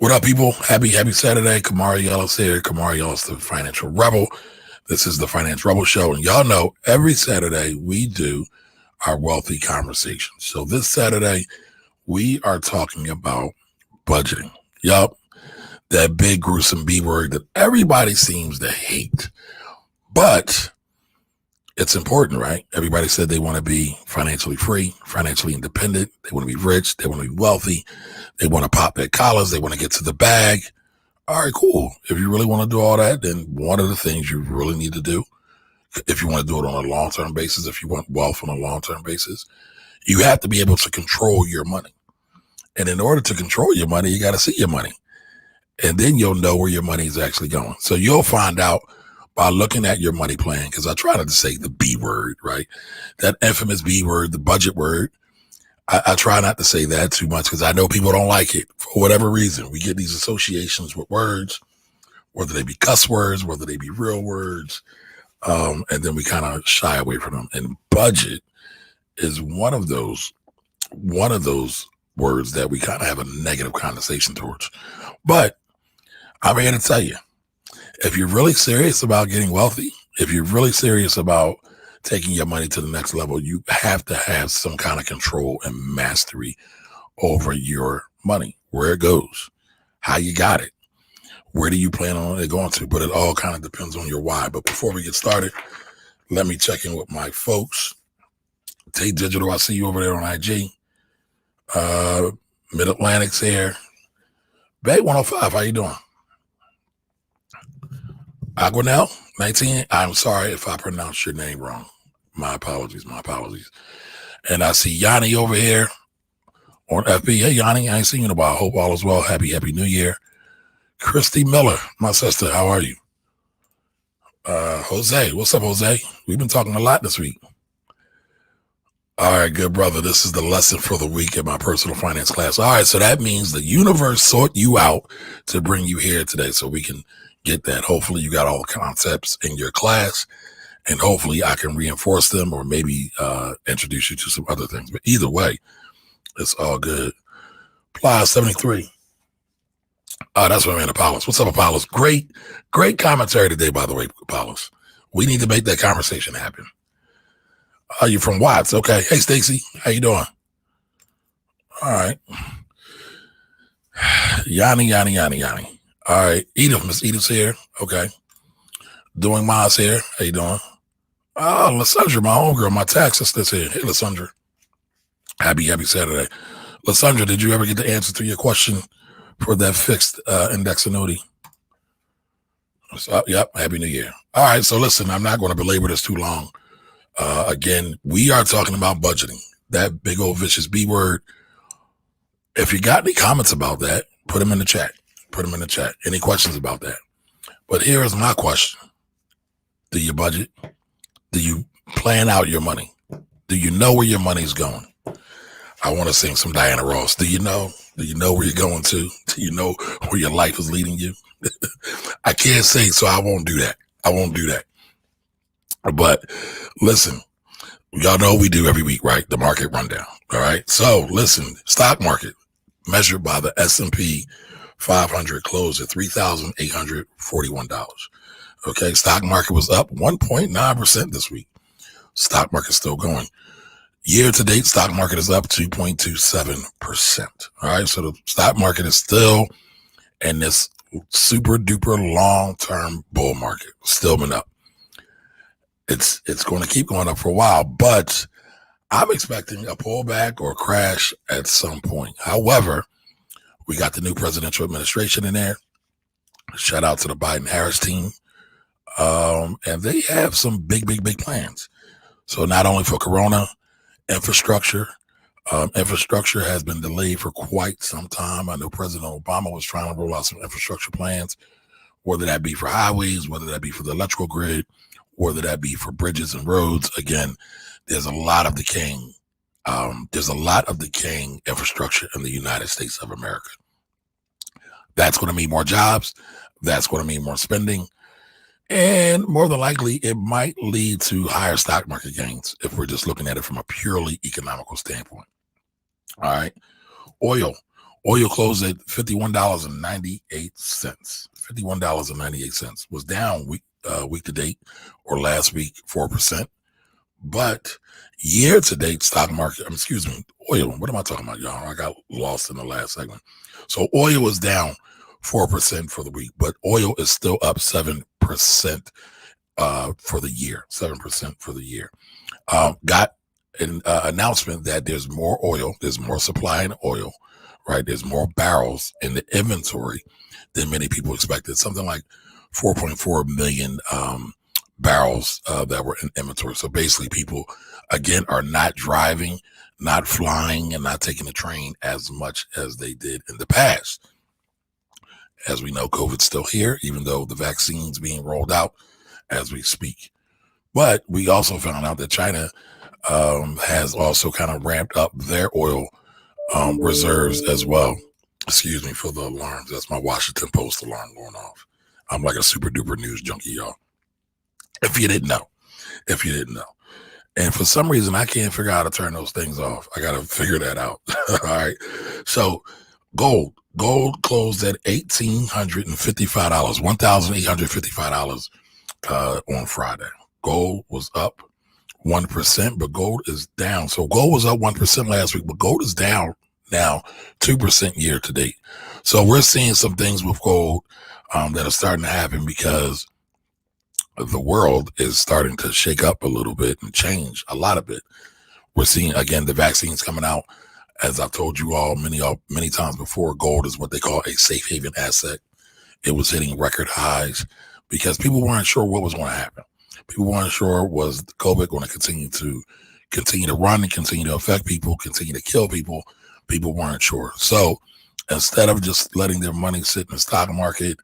What up, people? Happy Saturday. Kamari Ellis here. Kamari Ellis, the Financial Rebel. This is the Finance Rebel Show. And y'all know every Saturday we do our wealthy conversation. So this Saturday, we are talking about budgeting. Yup, that big gruesome B word that everybody seems to hate. But it's important, right? Everybody said they want to be financially free, financially independent. They want to be rich. They want to be wealthy. They want to pop their collars. They want to get to the bag. All right, cool. If you really want to do all that, then one of the things you really need to do, if you want to do it on a long-term basis, if you want wealth on a long-term basis, you have to be able to control your money. And in order to control your money, you got to see your money. And then you'll know where your money is actually going. So you'll find out by looking at your money plan, because I try not to say the B word, right? That infamous B word, the budget word. I try not to say that too much because I know people don't like it for whatever reason. We get these associations with words, whether they be cuss words, whether they be real words, and then we kind of shy away from them. And budget is one of those words that we kind of have a negative connotation towards. But I'm here to tell you, if you're really serious about getting wealthy, if you're really serious about taking your money to the next level, you have to have some kind of control and mastery over your money, where it goes, how you got it, where do you plan on it going to. But it all kind of depends on your why. But before we get started, let me check in with my folks. Tate Digital, I see you over there on IG. Mid-Atlantic's here. Bay 105, how you doing? Aguanel 19, I'm sorry if I pronounced your name wrong. My apologies. And I see Yanni over here on FB. Hey, Yanni, I ain't seen you in a while. Hope all is well. Happy New Year. Christy Miller, my sister, how are you? Jose, what's up, Jose? We've been talking a lot this week. All right, good brother. This is the lesson for the week in my personal finance class. All right, so that means the universe sought you out to bring you here today so we can get that. Hopefully you got all the concepts in your class, and hopefully I can reinforce them or maybe introduce you to some other things. But either way, it's all good. Ply 73. That's my man, Apollos. What's up, Apollos? Great commentary today, by the way, Apollos. We need to make that conversation happen. You're from Watts. Okay. Hey, Stacy. How you doing? All right. Yanni. All right. Edith, Miss Edith's here. Okay. Doing Miles here. How you doing? Oh, Lysandra, my homegirl, my tax sister's here. Hey, Lysandra. Happy Saturday. Lysandra, did you ever get the answer to your question for that fixed index annuity? So, yep. Happy New Year. All right. So listen, I'm not going to belabor this too long. Again, we are talking about budgeting. That big old vicious B word. If you got any comments about that, put them in the chat. Any questions about that? But here is my question. Do you budget? Do you plan out your money? Do you know where your money's going? I want to sing some Diana Ross. Do you know? Do you know where you're going to? Do you know where your life is leading you? I can't sing, so I won't do that. But listen, y'all know we do every week, right? The market rundown. All right. So listen, stock market measured by the S&P 500 closed at $3,841. Okay. Stock market was up 1.9% this week. Stock market's still going. Year to date, stock market is up 2.27%. All right. So the stock market is still in this super duper long-term bull market. Still been up. It's going to keep going up for a while, but I'm expecting a pullback or a crash at some point. However, we got the new presidential administration in there. Shout out to the Biden-Harris team. And they have some big plans. So not only for Corona, infrastructure has been delayed for quite some time. I know President Obama was trying to roll out some infrastructure plans, whether that be for highways, whether that be for the electrical grid, whether that be for bridges and roads. Again, there's a lot of decaying infrastructure in the United States of America. That's going to mean more jobs. That's going to mean more spending. And more than likely, it might lead to higher stock market gains if we're just looking at it from a purely economical standpoint. All right. Oil Oil closed at $51.98. $51.98 was down week to date, or last week 4%. But year to date, stock market, oil. What am I talking about, y'all? I got lost in the last segment. So oil is down 4% for the week, but oil is still up 7% for the year. 7% for the year. Got an announcement that there's more oil, there's more supply in oil, right? There's more barrels in the inventory than many people expected. Something like 4.4 million barrels that were in inventory. So basically, people, again, are not driving, not flying, and not taking the train as much as they did in the past. As we know, COVID's still here, even though the vaccine's being rolled out as we speak. But we also found out that China has also kind of ramped up their oil reserves as well. Excuse me for the alarms. That's my Washington Post alarm going off. I'm like a super duper news junkie, y'all. If you didn't know. And for some reason, I can't figure out how to turn those things off. I got to figure that out. All right. So gold closed at $1,855, $1,855 on Friday. Gold was up 1%, but gold is down. So gold was up 1% last week, but gold is down now 2% year to date. So we're seeing some things with gold that are starting to happen because the world is starting to shake up a little bit and change a lot of it. We're seeing, again, the vaccines coming out. As I've told you all many times before, gold is what they call a safe haven asset. It was hitting record highs because people weren't sure what was going to happen. People weren't sure, was COVID going to continue to run and continue to affect people, continue to kill people. People weren't sure. So instead of just letting their money sit in the stock market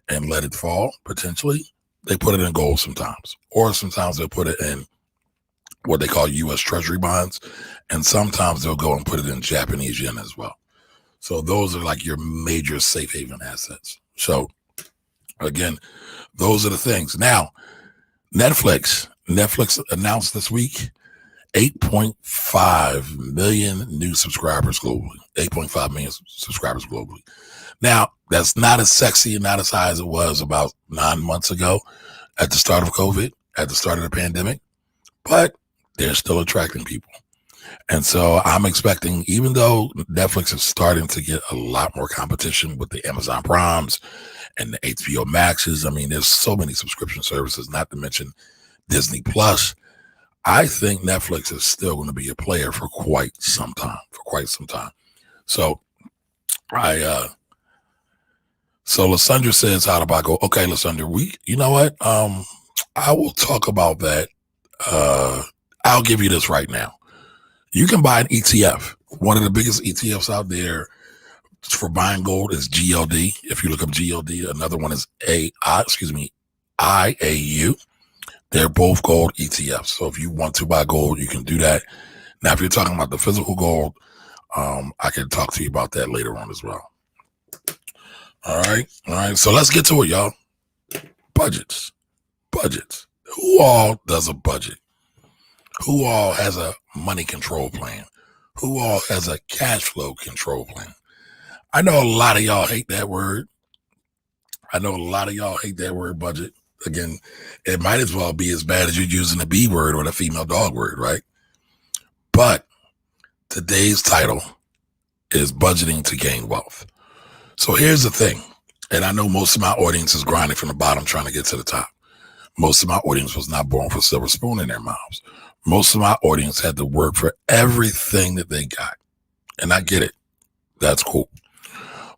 and let it fall, potentially, they put it in gold sometimes. Or sometimes they'll put it in what they call U.S. Treasury bonds. And sometimes they'll go and put it in Japanese yen as well. So those are like your major safe haven assets. So again, those are the things. Now, Netflix announced this week 8.5 million new subscribers globally. 8.5 million subscribers globally. Now, that's not as sexy and not as high as it was about 9 months ago at the start of COVID, at the start of the pandemic, but they're still attracting people. And so I'm expecting, even though Netflix is starting to get a lot more competition with the Amazon Primes and the HBO Maxes. I mean, there's so many subscription services, not to mention Disney Plus. I think Netflix is still going to be a player for quite some time. So so Lysandra says, how do I go? Okay, Lysandra, you know what? I will talk about that. I'll give you this right now. You can buy an ETF. One of the biggest ETFs out there for buying gold is GLD. If you look up GLD, another one is IAU. They're both gold ETFs. So if you want to buy gold, you can do that. Now, if you're talking about the physical gold, I can talk to you about that later on as well. All right. So let's get to it, y'all. Budgets. Who all does a budget? Who all has a money control plan? Who all has a cash flow control plan? I know a lot of y'all hate that word. Budget. Again, it might as well be as bad as you using the B word or the female dog word, right? But today's title is budgeting to gain wealth. So here's the thing, and I know most of my audience is grinding from the bottom trying to get to the top. Most of my audience was not born with a silver spoon in their mouths. Most of my audience had to work for everything that they got. And I get it. That's cool.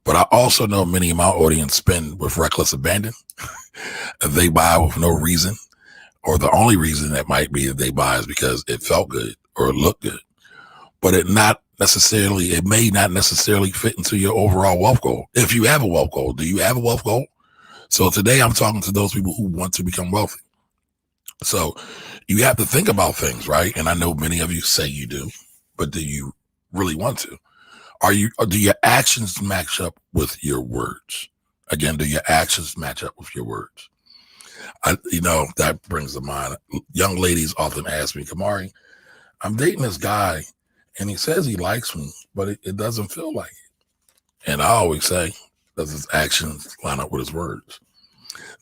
But I also know many of my audience spend with reckless abandon. They buy with no reason, or the only reason that might be that they buy is because it felt good or it looked good. But it may not necessarily fit into your overall wealth goal. If you have a wealth goal, do you have a wealth goal? So today I'm talking to those people who want to become wealthy. So you have to think about things, right? And I know many of you say you do, but do you really want to? Do your actions match up with your words? Again, do your actions match up with your words? That brings to mind, young ladies often ask me, Kamari, I'm dating this guy and he says he likes me, but it doesn't feel like it. And I always say, does his actions line up with his words?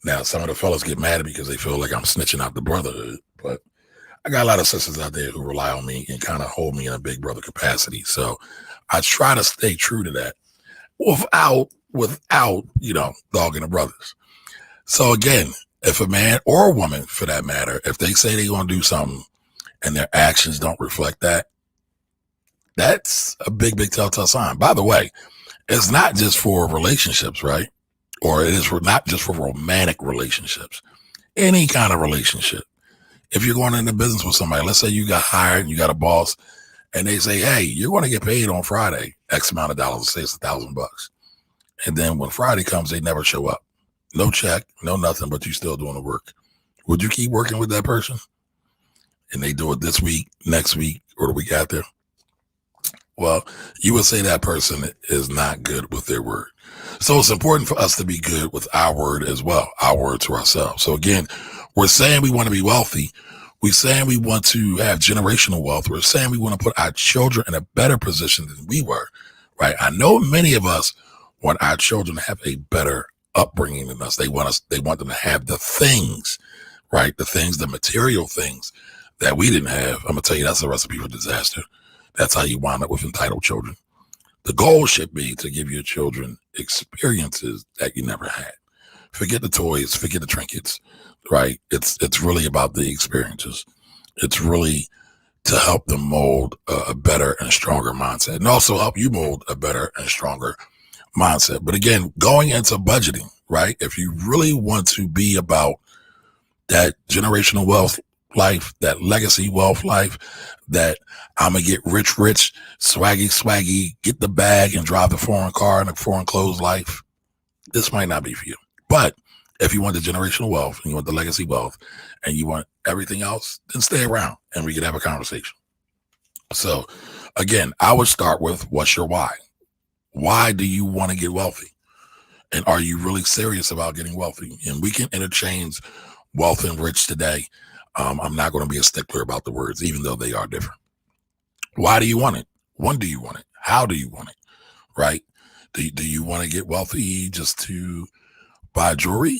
Now, some of the fellas get mad at me because they feel like I'm snitching out the brotherhood, but I got a lot of sisters out there who rely on me and kind of hold me in a big brother capacity. So I try to stay true to that without, dogging the brothers. So again, if a man or a woman, for that matter, if they say they're going to do something and their actions don't reflect that, that's a big, big telltale sign. By the way, it's not just for relationships, right? Or it is not just for romantic relationships, any kind of relationship. If you're going into business with somebody, let's say you got hired and you got a boss and they say, hey, you're going to get paid on Friday, X amount of dollars, let's say it's $1,000. And then when Friday comes, they never show up. No check, no nothing, but you still doing the work. Would you keep working with that person? And they do it this week, next week, or the week after? Well, you would say that person is not good with their word. So it's important for us to be good with our word as well, our word to ourselves. So again, we're saying we want to be wealthy. We're saying we want to have generational wealth. We're saying we want to put our children in a better position than we were, right? I know many of us want our children to have a better upbringing than us. They want them to have the things, right? The material things that we didn't have. I'm going to tell you, that's a recipe for disaster. That's how you wind up with entitled children. The goal should be to give your children experiences that you never had. Forget the toys, forget the trinkets, right? It's really about the experiences. It's really to help them mold a better and stronger mindset, and also help you mold a better and stronger mindset. But again, going into budgeting, right? If you really want to be about that generational wealth life, that legacy wealth life, that I'm going to get rich, swaggy, get the bag and drive the foreign car and the foreign clothes life, this might not be for you. But if you want the generational wealth and you want the legacy wealth and you want everything else, then stay around and we can have a conversation. So again, I would start with, what's your why? Why do you want to get wealthy? And are you really serious about getting wealthy? And we can interchange wealth and rich today. I'm not going to be a stickler about the words, even though they are different. Why do you want it? When do you want it? How do you want it? Right? Do you want to get wealthy just to buy jewelry?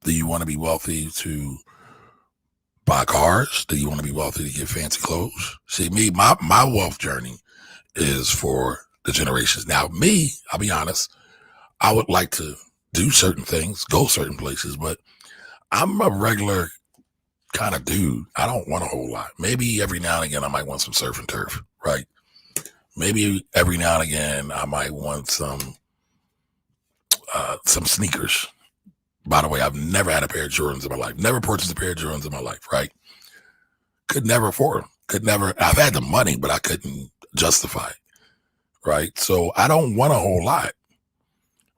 Do you want to be wealthy to buy cars? Do you want to be wealthy to get fancy clothes? See, my wealth journey is for the generations. Now, me, I'll be honest, I would like to do certain things, go certain places, but I'm a regular kind of dude. I don't want a whole lot. Maybe every now and again, I might want some surf and turf, right? Maybe every now and again, I might want some sneakers. By the way, I've never had a pair of Jordans in my life. Never purchased a pair of Jordans in my life, right? Could never afford them. Could never. I've had the money, but I couldn't justify it, right? So I don't want a whole lot.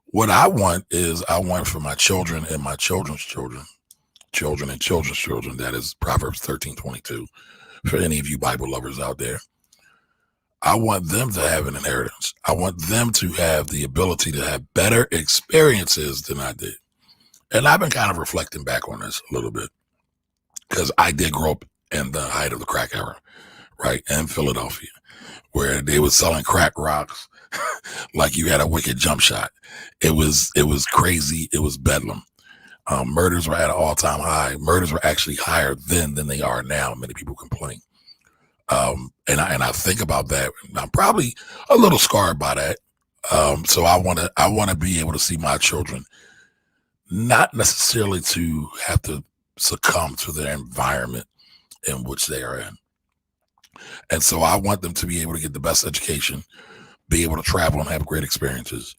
What I want is, I want for my children and my children's children, children and children's children. That is Proverbs 13:22. For any of you Bible lovers out there, I want them to have an inheritance. I want them to have the ability to have better experiences than I did. And I've been kind of reflecting back on this a little bit, because I did grow up in the height of the crack era, right? In Philadelphia, where they were selling crack rocks like you had a wicked jump shot. It was crazy. It was bedlam. Murders were at an all-time high. Murders were actually higher then than they are now. Many people complain. And I think about that. I'm probably a little scarred by that. So I want to be able to see my children not necessarily to have to succumb to their environment in which they are in. And so I want them to be able to get the best education, be able to travel and have great experiences,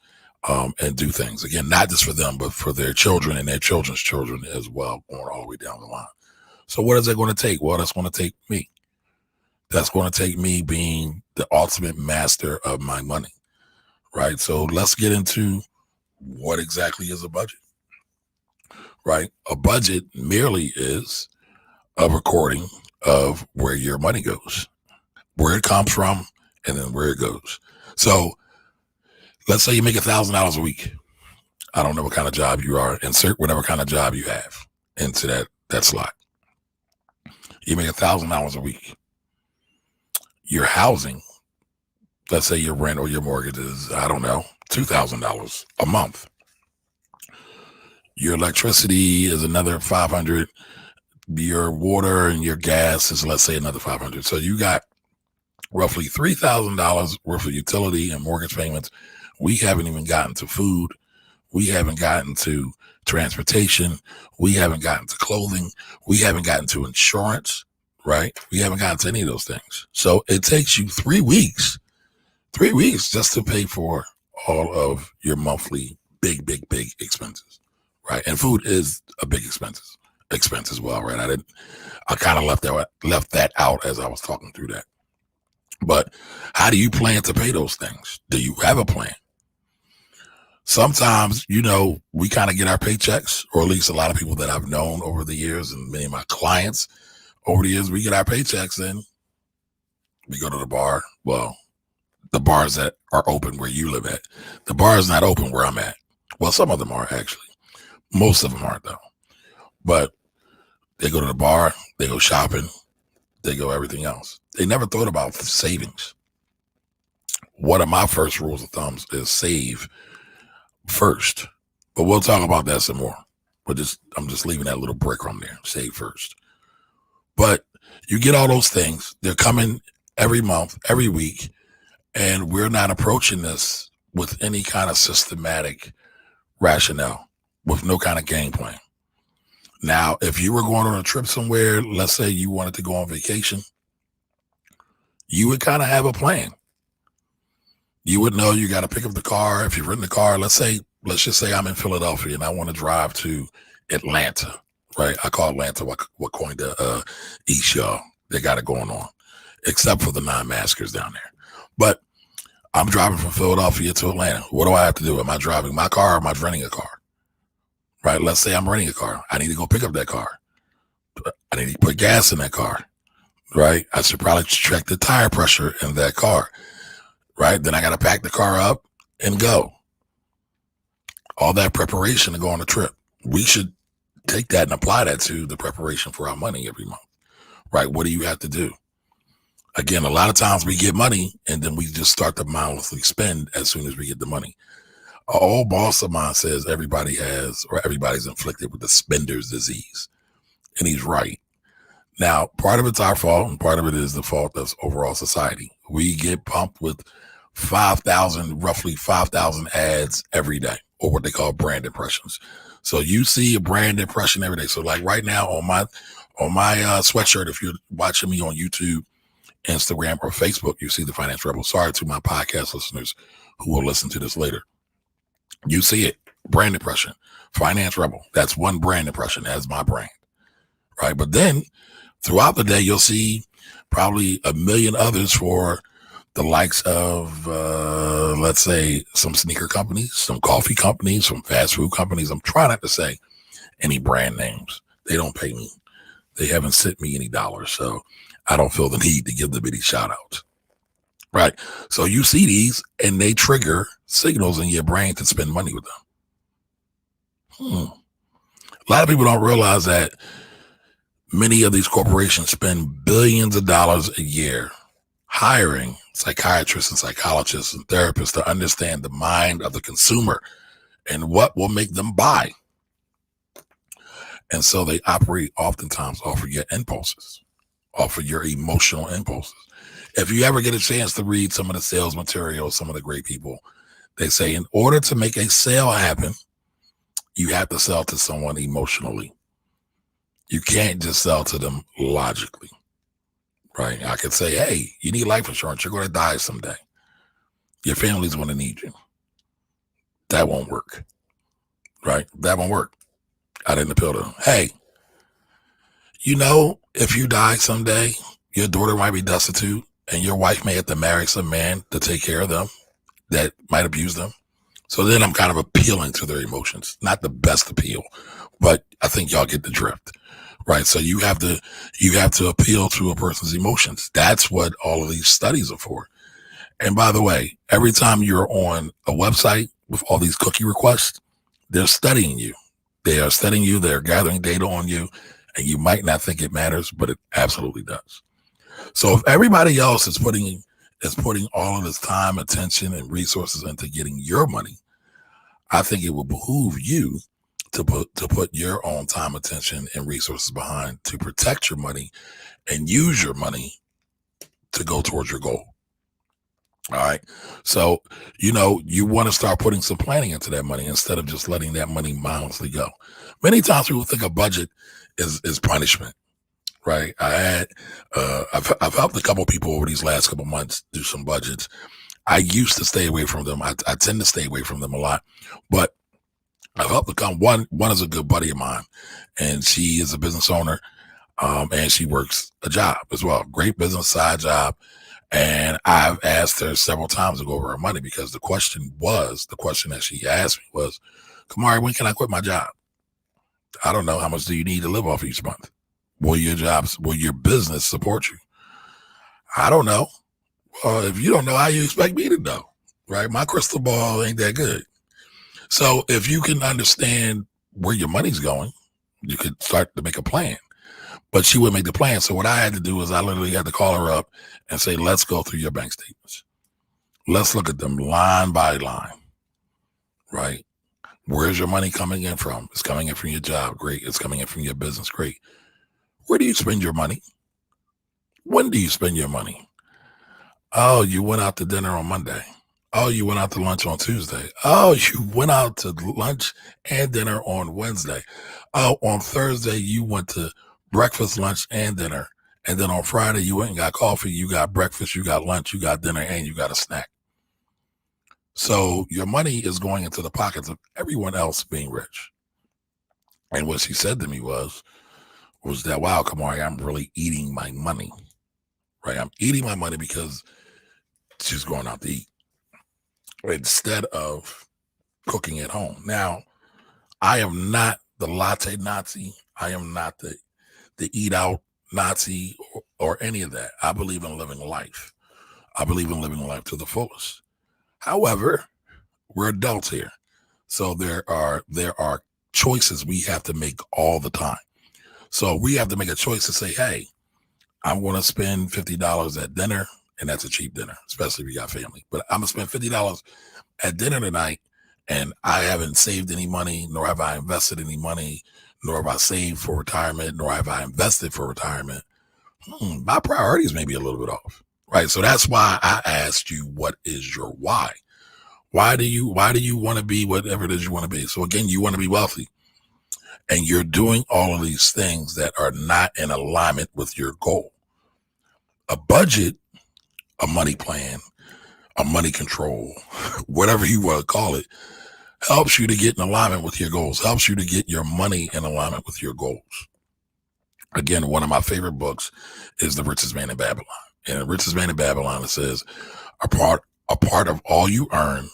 and do things, again, not just for them, but for their children and their children's children as well, going all the way down the line. So what is that going to take? Well, that's going to take me. That's going to take me being the ultimate master of my money, right? So let's get into what exactly is a budget, right? A budget merely is a recording of where your money goes, where it comes from, and then where it goes. So let's say you make $1,000 a week. I don't know what kind of job you are. Insert whatever kind of job you have into that slot. You make $1,000 a week. Your housing let's say your rent or your mortgage is, I don't know, $2,000 a month. Your electricity is another 500. Your water and your gas is, let's say, another 500. So you got roughly $3,000 worth of utility and mortgage payments. We haven't even gotten to food. We haven't gotten to transportation. We haven't gotten to clothing. We haven't gotten to insurance, right? We haven't gotten to any of those things. So it takes you 3 weeks just to pay for all of your monthly big expenses, right? And food is a big expense as well, right? I kind of left that out as I was talking through that. But how do you plan to pay those things? Do you have a plan? Sometimes, we kind of get our paychecks, or at least a lot of people that I've known over the years and many of my clients over the years, we get our paychecks and we go to the bar. Well, the bars that are open where you live at. The bar is not open where I'm at. Well, some of them are actually. Most of them aren't though. But they go to the bar, they go shopping, they go everything else. They never thought about savings. One of my first rules of thumbs is save first. But we'll talk about that some more. But I'm just leaving that little breadcrumb there. Save first. But you get all those things. They're coming every month, every week. And we're not approaching this with any kind of systematic rationale, with no kind of game plan. Now, if you were going on a trip somewhere, let's say you wanted to go on vacation, you would kind of have a plan. You would know you got to pick up the car. If you're in the car, let's just say I'm in Philadelphia and I want to drive to Atlanta, right? I call Atlanta what coined the East, y'all. They got it going on, except for the non-maskers down there. But I'm driving from Philadelphia to Atlanta. What do I have to do? Am I driving my car or am I renting a car? Right? Let's say I'm renting a car. I need to go pick up that car. I need to put gas in that car, right? I should probably check the tire pressure in that car, right? Then I got to pack the car up and go. All that preparation to go on a trip. We should take that and apply that to the preparation for our money every month, right? What do you have to do? Again, a lot of times we get money and then we just start to mindlessly spend as soon as we get the money. An old boss of mine says everybody's inflicted with the spender's disease. And he's right. Now, part of it's our fault and part of it is the fault of overall society. We get pumped with roughly 5,000 ads every day, or what they call brand impressions. So you see a brand impression every day. So like right now on my sweatshirt, if you're watching me on YouTube, Instagram, or Facebook, you see the Finance Rebel. Sorry to my podcast listeners who will listen to this later. You see it, brand impression, Finance Rebel. That's one brand impression as my brand, right? But then throughout the day, you'll see probably a million others for the likes of, let's say, some sneaker companies, some coffee companies, some fast food companies. I'm trying not to say any brand names. They don't pay me. They haven't sent me any dollars, so I don't feel the need to give them any shout outs. Right. So you see these and they trigger signals in your brain to spend money with them. A lot of people don't realize that many of these corporations spend billions of dollars a year hiring psychiatrists and psychologists and therapists to understand the mind of the consumer and what will make them buy. And so they operate oftentimes off of your impulses, off of your emotional impulses. If you ever get a chance to read some of the sales material, some of the great people, they say in order to make a sale happen, you have to sell to someone emotionally. You can't just sell to them logically, right? I could say, hey, you need life insurance. You're going to die someday. Your family's going to need you. That won't work, right? That won't work. I didn't appeal to them. Hey, if you die someday, your daughter might be destitute and your wife may have to marry some man to take care of them that might abuse them. So then I'm kind of appealing to their emotions. Not the best appeal, but I think y'all get the drift, right? So you have to appeal to a person's emotions. That's what all of these studies are for. And by the way, every time you're on a website with all these cookie requests, they're studying you. They are studying you. They're gathering data on you. And you might not think it matters, but it absolutely does. So if everybody else is putting is putting all of his time, attention, and resources into getting your money, I think it will behoove you to put your own time, attention, and resources behind to protect your money and use your money to go towards your goal. All right. So, you want to start putting some planning into that money instead of just letting that money mindlessly go. Many times people think a budget is punishment, right? I've helped a couple people over these last couple months do some budgets. I used to stay away from them. I tend to stay away from them a lot, but I've helped become one is a good buddy of mine, and she is a business owner, and she works a job as well. Great business side job. And I've asked her several times to go over her money because the question that she asked me was, Kamari, when can I quit my job? I don't know. How much do you need to live off each month? Will your business support you? I don't know. Well, if you don't know, how you expect me to know, right? My crystal ball ain't that good. So if you can understand where your money's going, you could start to make a plan. But she wouldn't make the plan. So what I had to do is I literally had to call her up and say, let's go through your bank statements. Let's look at them line by line, right? Where's your money coming in from? It's coming in from your job. Great. It's coming in from your business. Great. Where do you spend your money? When do you spend your money? Oh, you went out to dinner on Monday. Oh, you went out to lunch on Tuesday. Oh, you went out to lunch and dinner on Wednesday. Oh, on Thursday, you went to breakfast, lunch, and dinner. And then on Friday, you went and got coffee, you got breakfast, you got lunch, you got dinner, and you got a snack. So your money is going into the pockets of everyone else being rich. And what she said to me was that, wow, Kamari, I'm really eating my money, right? I'm eating my money because she's going out to eat instead of cooking at home. Now, I am not the latte Nazi. I am not the eat out Nazi or any of that. I believe in living life. I believe in living life to the fullest. However, we're adults here. So there are choices we have to make all the time. So we have to make a choice to say, hey, I'm going to spend $50 at dinner, and that's a cheap dinner, especially if you got family. But I'm going to spend $50 at dinner tonight, and I haven't saved any money, nor have I invested any money, nor have I saved for retirement, nor have I invested for retirement. My priorities may be a little bit off, right? So that's why I asked you, what is your why? Why do you want to be whatever it is you want to be? So again, you want to be wealthy, and you're doing all of these things that are not in alignment with your goal. A budget, a money plan, a money control, whatever you want to call it, helps you to get in alignment with your goals, helps you to get your money in alignment with your goals. Again, one of my favorite books is The Richest Man in Babylon. And The Richest Man in Babylon, it says, a part of all you earn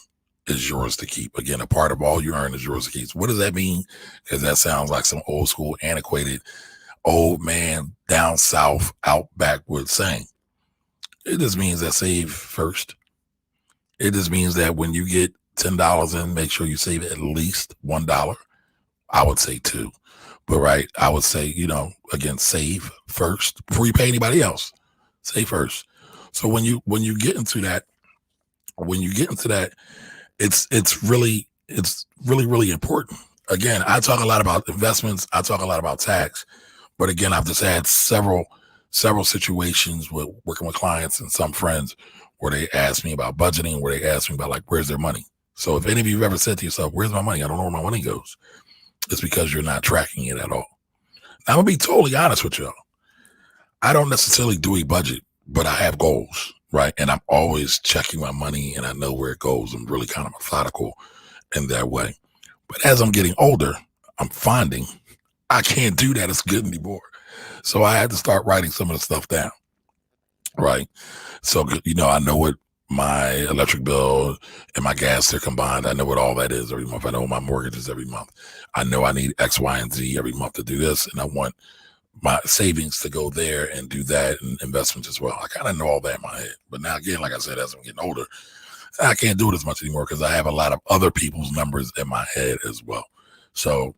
is yours to keep. Again, a part of all you earn is yours to keep. What does that mean? Because that sounds like some old school, antiquated, old man down south, out backwoods saying. It just means that save first. It just means that when you get $10 in, make sure you save at least $1. I would say $2. But right, I would say, again, save first before you pay anybody else. Save first. So when you get into that, it's really important. Again, I talk a lot about investments. I talk a lot about tax. But again, I've just had several situations with working with clients and some friends where they ask me about budgeting, where they ask me about like, where's their money? So if any of you have ever said to yourself, where's my money? I don't know where my money goes. It's because you're not tracking it at all. Now, I'm going to be totally honest with y'all. I don't necessarily do a budget, but I have goals, right? And I'm always checking my money and I know where it goes. I'm really kind of methodical in that way. But as I'm getting older, I'm finding I can't do that as good anymore. So I had to start writing some of the stuff down, right? So, I know what my electric bill and my gas are combined. I know what all that is every month. I know what my mortgage is every month. I know I need X, Y, and Z every month to do this. And I want my savings to go there and do that, and investments as well. I kind of know all that in my head. But now, again, like I said, as I'm getting older, I can't do it as much anymore because I have a lot of other people's numbers in my head as well. So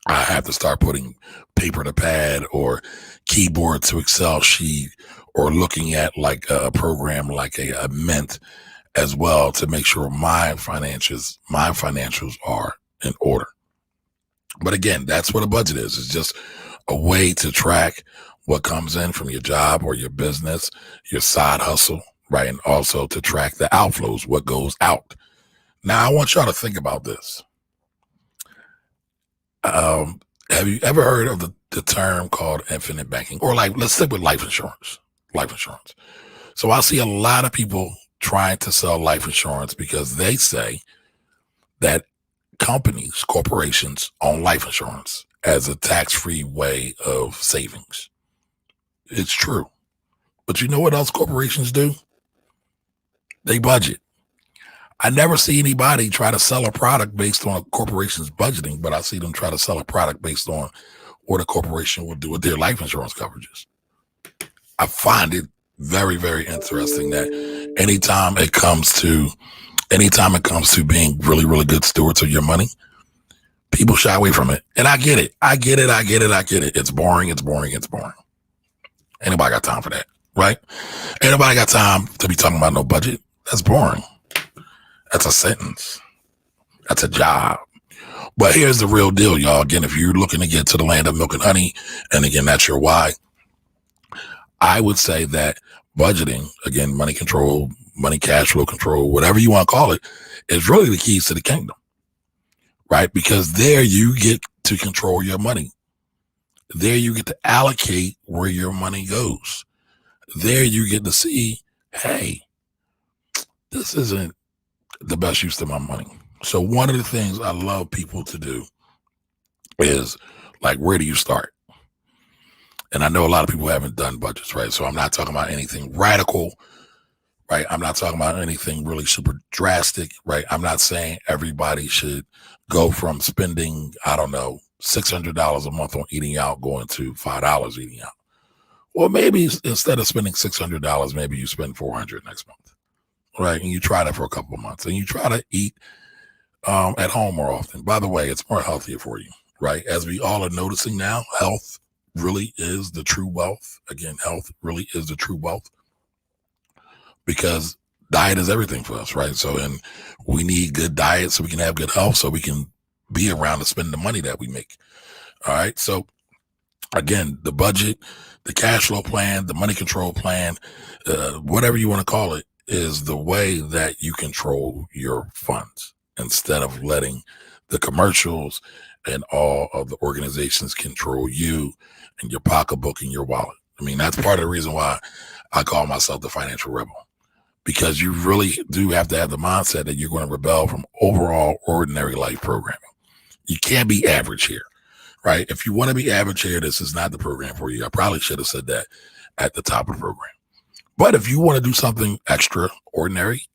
I have to start putting paper to pad or keyboard to Excel sheet or looking at like a program like a Mint as well to make sure my financials are in order. But again, that's what a budget is. It's just a way to track what comes in from your job or your business, your side hustle, right? And also to track the outflows, what goes out. Now, I want y'all to think about this. Have you ever heard of the term called infinite banking? Or like, let's stick with life insurance. Life insurance. So I see a lot of people trying to sell life insurance because they say that companies, corporations own life insurance as a tax-free way of savings. It's true. But you know what else corporations do? They budget. I never see anybody try to sell a product based on a corporation's budgeting, but I see them try to sell a product based on what a corporation will do with their life insurance coverages. I find it very, very interesting that anytime it comes to being really, really good stewards of your money, people shy away from it. And I get it. It's boring. Anybody got time for that, right? Anybody got time to be talking about no budget? That's boring. That's a sentence. That's a job. But here's the real deal, y'all. Again, if you're looking to get to the land of milk and honey, and again, that's your why, I would say that budgeting, again, money control, money cash flow control, whatever you want to call it, is really the keys to the kingdom, right? Because there you get to control your money. There you get to allocate where your money goes. There you get to see, hey, this isn't the best use of my money. So one of the things I love people to do is like, where do you start? And I know a lot of people haven't done budgets, right? So I'm not talking about anything radical, right? I'm not talking about anything really super drastic, right? I'm not saying everybody should go from spending, I don't know, $600 a month on eating out, going to $5 eating out. Well, maybe instead of spending $600, maybe you spend $400 next month. Right. And you try that for a couple of months and you try to eat at home more often. By the way, it's more healthier for you. Right. As we all are noticing now, health really is the true wealth. Again, health really is the true wealth because diet is everything for us. Right. So, and we need good diet so we can have good health so we can be around to spend the money that we make. All right. So, again, the budget, the cash flow plan, the money control plan, whatever you want to call it, is the way that you control your funds instead of letting the commercials and all of the organizations control you and your pocketbook and your wallet. I mean, that's part of the reason why I call myself the financial rebel, because you really do have to have the mindset that you're going to rebel from overall ordinary life programming. You can't be average here, right? If you want to be average here, this is not the program for you. I probably should have said that at the top of the program. But if you want to do something extraordinary,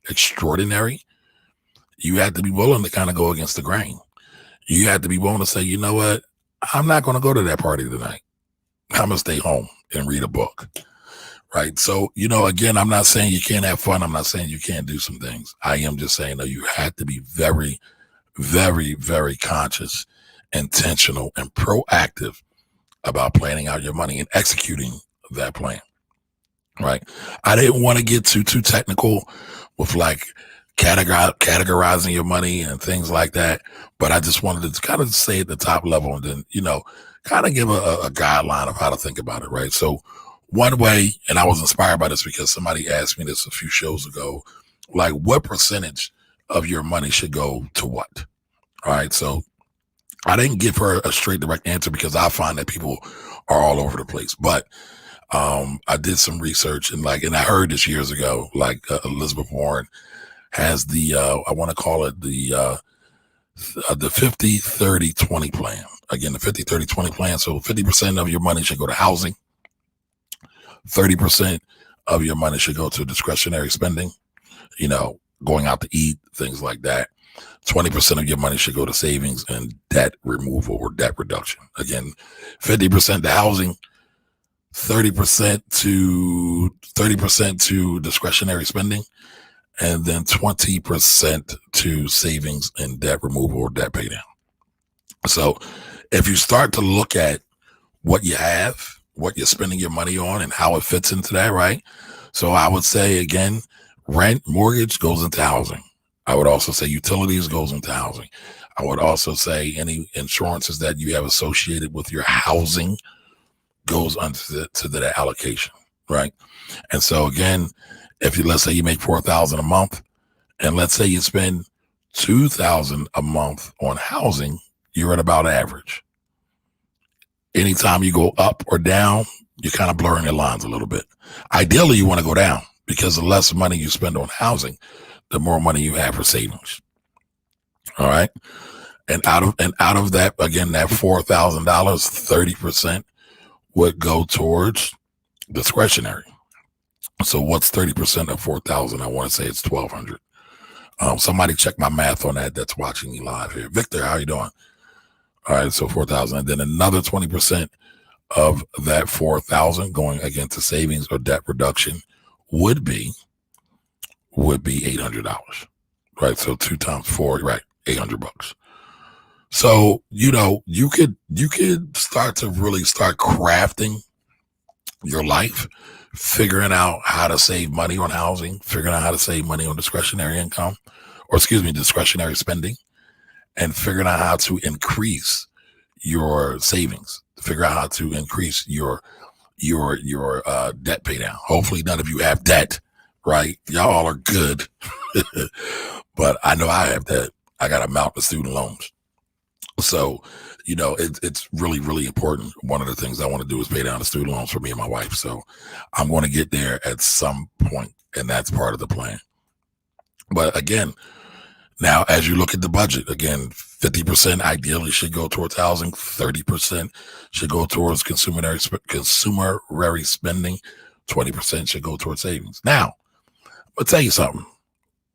you have to be willing to kind of go against the grain. You have to be willing to say, you know what? I'm not going to go to that party tonight. I'm going to stay home and read a book. Right. So, again, I'm not saying you can't have fun. I'm not saying you can't do some things. I am just saying that you have to be very, very, very conscious, intentional, and proactive about planning out your money and executing that plan. Right. I didn't want to get too technical with like categorizing your money and things like that. But I just wanted to kind of say at the top level and then, kind of give a guideline of how to think about it. Right. So one way, and I was inspired by this because somebody asked me this a few shows ago, like what percentage of your money should go to what? All right. So I didn't give her a straight direct answer because I find that people are all over the place. But I did some research and I heard this years ago, Elizabeth Warren has I want to call it the 50-30-20 plan. Again, the 50-30-20 plan. So 50% of your money should go to housing. 30% of your money should go to discretionary spending, going out to eat, things like that. 20% of your money should go to savings and debt removal or debt reduction. Again, 50% to housing, 30% to discretionary spending, and then 20% to savings and debt removal or debt pay down. So if you start to look at what you have, what you're spending your money on and how it fits into that, right? So I would say again, rent, mortgage goes into housing. I would also say utilities goes into housing. I would also say any insurances that you have associated with your housing goes under to the allocation, right? And so again, if you, let's say you make 4,000 a month, and let's say you spend 2,000 a month on housing, you're at about average. Anytime you go up or down, you're kind of blurring the lines a little bit. Ideally, you want to go down because the less money you spend on housing, the more money you have for savings. All right. And out of that, again, that $4,000, 30% would go towards discretionary. So what's 30% of 4,000? I want to say it's 1,200. Somebody check my math on that. That's watching me live here. Victor, how you doing? All right, so 4,000, and then another 20% of that 4,000 going again to savings or debt reduction would be $800, right? So 2 times 4, right? $800. So you could start to really start crafting your life, figuring out how to save money on housing, figuring out how to save money on discretionary income, or discretionary spending, and figuring out how to increase your savings, figure out how to increase your debt pay down. Hopefully none of you have debt, right? Y'all are good. But I know I have debt. I got a mountain of student loans. So, it's really, really important. One of the things I want to do is pay down the student loans for me and my wife. So I'm going to get there at some point, and that's part of the plan. But again, now, as you look at the budget, again, 50% ideally should go towards housing, 30% should go towards consumerary spending, 20% should go towards savings. Now, I'll tell you something.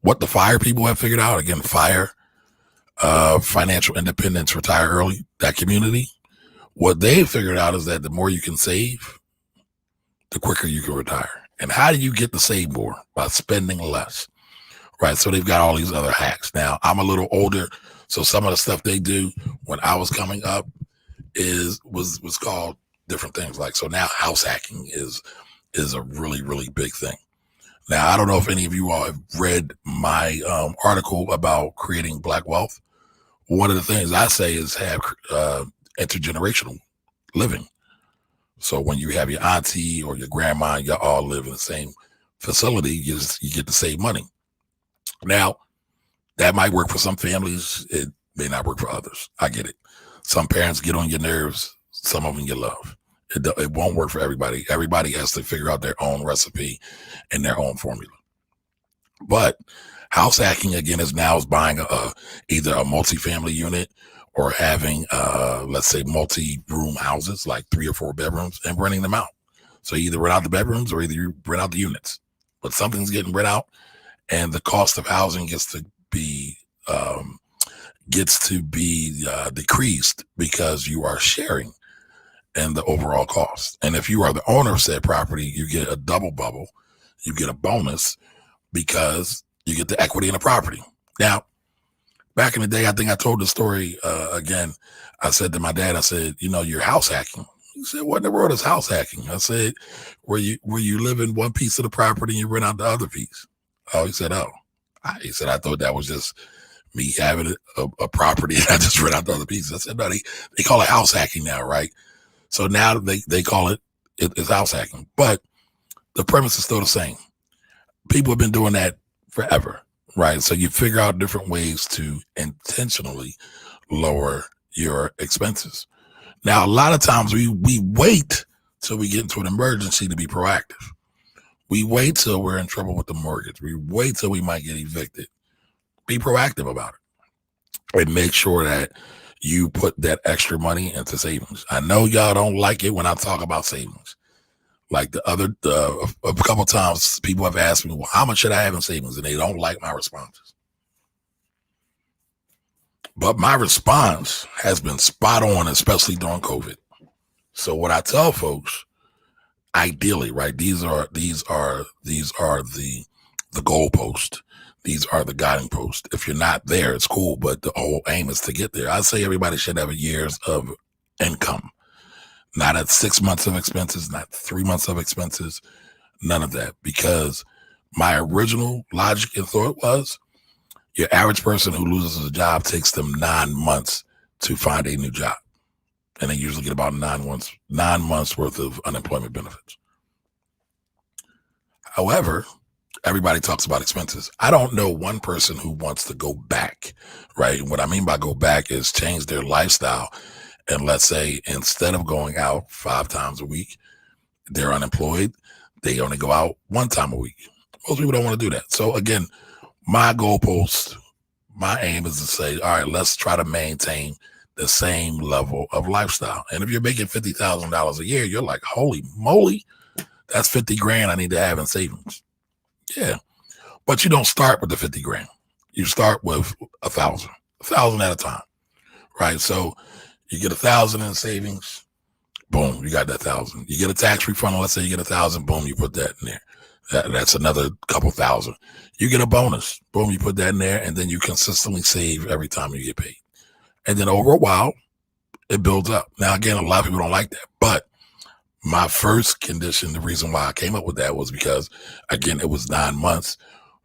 What the FIRE people have figured out, again, FIRE, Financial Independence, Retire Early, that community, what they figured out is that the more you can save, the quicker you can retire. And how do you get to save more? By spending less. Right. So they've got all these other hacks. Now, I'm a little older, so some of the stuff they do when I was coming up was called different things. Like, so now house hacking is a really, really big thing. Now, I don't know if any of you all have read my article about creating Black wealth. One of the things I say is have intergenerational living. So when you have your auntie or your grandma, you all live in the same facility, you get to save money. Now, that might work for some families. It may not work for others. I get it. Some parents get on your nerves. Some of them you love. It won't work for everybody. Everybody has to figure out their own recipe and their own formula. But house hacking, again, is buying either a multifamily unit or having, let's say, multi-room houses, like 3 or 4 bedrooms, and renting them out. So you either rent out the bedrooms or either you rent out the units. But something's getting rent out. And the cost of housing gets to be decreased because you are sharing in the overall cost. And if you are the owner of said property, you get a double bubble. You get a bonus because you get the equity in the property. Now, back in the day, I think I told the story again. I said to my dad, I said, you're house hacking. He said, what in the world is house hacking? I said, where you live in one piece of the property and you rent out the other piece. Oh, he said, he said, I thought that was just me having a property and I just rent out the other pieces. I said, no, they call it house hacking now, right? So now they call it's house hacking, but the premise is still the same. People have been doing that forever, right? So you figure out different ways to intentionally lower your expenses. Now, a lot of times we wait till we get into an emergency to be proactive. We wait till we're in trouble with the mortgage. We wait till we might get evicted. Be proactive about it and make sure that you put that extra money into savings. I know y'all don't like it when I talk about savings. Like a couple times people have asked me, well, how much should I have in savings? And they don't like my responses. But my response has been spot on, especially during COVID. So what I tell folks, ideally, right? These are the goalposts. These are the guiding posts. If you're not there, it's cool, but the whole aim is to get there. I say everybody should have a year's of income. Not at 6 months of expenses, not 3 months of expenses, none of that. Because my original logic and thought was your average person who loses a job takes them 9 months to find a new job. And they usually get about 9 months worth of unemployment benefits. However, everybody talks about expenses. I don't know one person who wants to go back, right? What I mean by go back is change their lifestyle. And let's say instead of going out 5 times a week, they're unemployed, they only go out 1 time a week. Most people don't want to do that. So again, my goalpost, my aim is to say, all right, let's try to maintain the same level of lifestyle. And if you're making $50,000 a year, you're like, holy moly, that's 50 grand I need to have in savings. Yeah. But you don't start with the 50 grand. You start with 1,000 at a time, right? So you get 1,000 in savings, boom, you got that 1,000. You get a tax refund, let's say you get 1,000, boom, you put that in there. That's another couple thousand. You get a bonus, boom, you put that in there, and then you consistently save every time you get paid. And then over a while, it builds up. Now, again, a lot of people don't like that, but my first condition, the reason why I came up with that was because, again, it was 9 months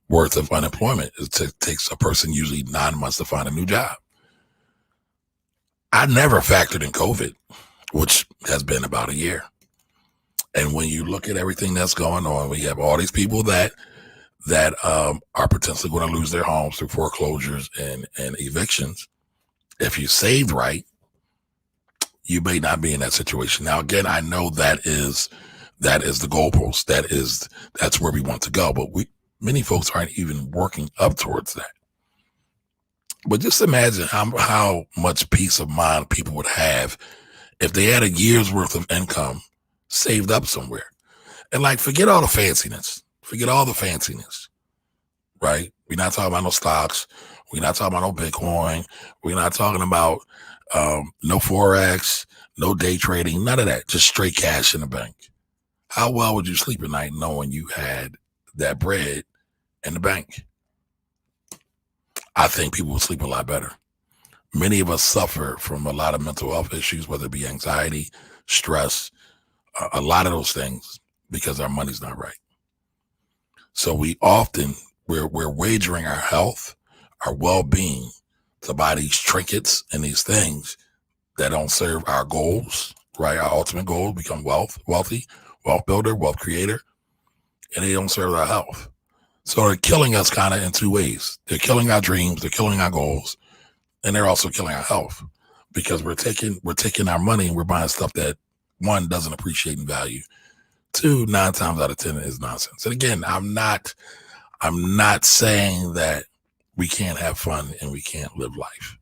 worth of unemployment. It takes a person usually 9 months to find a new job. I never factored in COVID, which has been about a year. And when you look at everything that's going on, we have all these people that are potentially going to lose their homes through foreclosures and evictions. If you saved right, you may not be in that situation. Now, again, I know that is the goalpost. That's where we want to go. But many folks aren't even working up towards that. But just imagine how much peace of mind people would have if they had a year's worth of income saved up somewhere. And like, forget all the fanciness. Forget all the fanciness, right? We're not talking about no stocks. We're not talking about no Bitcoin. We're not talking about no Forex, no day trading, none of that. Just straight cash in the bank. How well would you sleep at night knowing you had that bread in the bank? I think people would sleep a lot better. Many of us suffer from a lot of mental health issues, whether it be anxiety, stress, a lot of those things, because our money's not right. So we're wagering our health, our well-being to buy these trinkets and these things that don't serve our goals, right? Our ultimate goal, become wealthy, wealth builder, wealth creator, and they don't serve our health. So they're killing us kind of in 2 ways. They're killing our dreams, they're killing our goals, and they're also killing our health, because we're taking our money and we're buying stuff that, 1, doesn't appreciate in value. 2, 9 times out of 10 is nonsense. And again, I'm not saying that we can't have fun and we can't live life.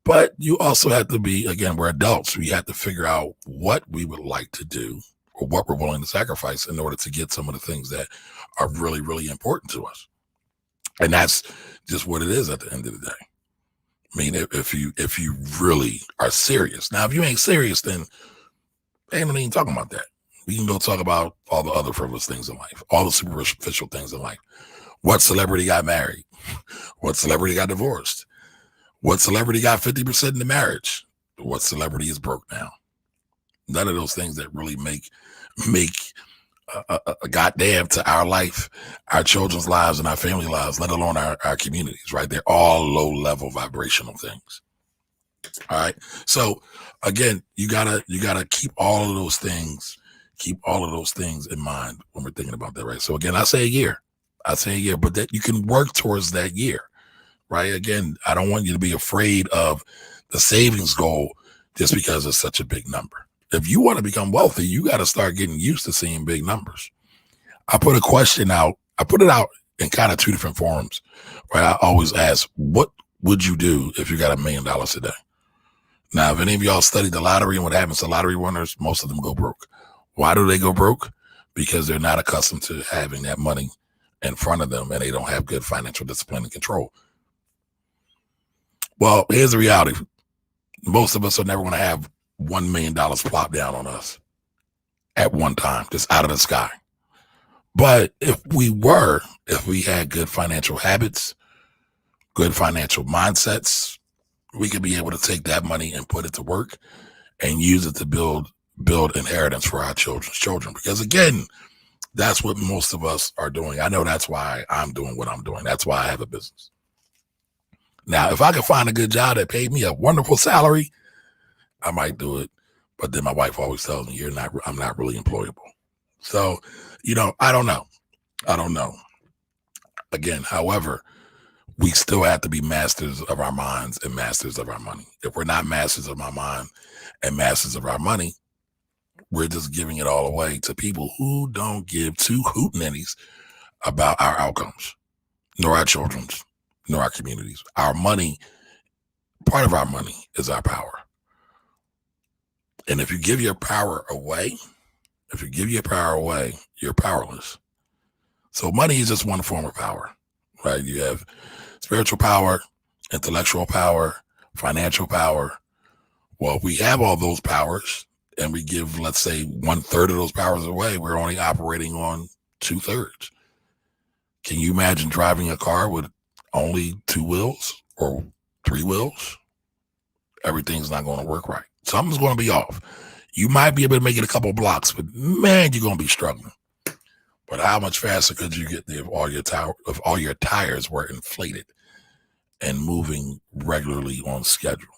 But you also have to be, again, we're adults. We have to figure out what we would like to do or what we're willing to sacrifice in order to get some of the things that are really, really important to us. And that's just what it is at the end of the day. I mean, if you really are serious. Now, if you ain't serious, then ain't no even talking about that. We can go talk about all the other frivolous things in life, all the superficial things in life. What celebrity got married? What celebrity got divorced? What celebrity got 50% in the marriage? What celebrity is broke now? None of those things that really make a goddamn to our life, our children's lives, and our family lives, let alone our communities, right? They're all low-level vibrational things. All right. So again, you gotta keep all of those things in mind when we're thinking about that, right? So again, I say a year, but that you can work towards that year, right? Again, I don't want you to be afraid of the savings goal just because it's such a big number. If you want to become wealthy, you got to start getting used to seeing big numbers. I put a question out. I put it out in kind of 2 different forums, right? I always ask, what would you do if you got $1 million a day? Now, if any of y'all studied the lottery and what happens to lottery winners, most of them go broke. Why do they go broke? Because they're not accustomed to having that money in front of them and they don't have good financial discipline and control. Well, here's the reality. Most of us are never going to have $1 million plop down on us at one time, just out of the sky. But if we had good financial habits, good financial mindsets, we could be able to take that money and put it to work and use it to build build inheritance for our children's children. Because again, that's what most of us are doing. I know that's why I'm doing what I'm doing. That's why I have a business. Now, if I could find a good job that paid me a wonderful salary, I might do it. But then my wife always tells me, I'm not really employable. So, I don't know. Again, however, we still have to be masters of our minds and masters of our money. If we're not masters of our mind and masters of our money, we're just giving it all away to people who don't give two hootenannies about our outcomes, nor our children's, nor our communities. Our money, part of our money is our power. And if you give your power away, you're powerless. So money is just one form of power, right? You have spiritual power, intellectual power, financial power. Well, if we have all those powers and we give, let's say, 1/3 of those powers away, we're only operating on 2/3. Can you imagine driving a car with only 2 wheels or 3 wheels? Everything's not going to work right. Something's going to be off. You might be able to make it a couple blocks, but man, you're going to be struggling. But how much faster could you get there if all your tires were inflated and moving regularly on schedule?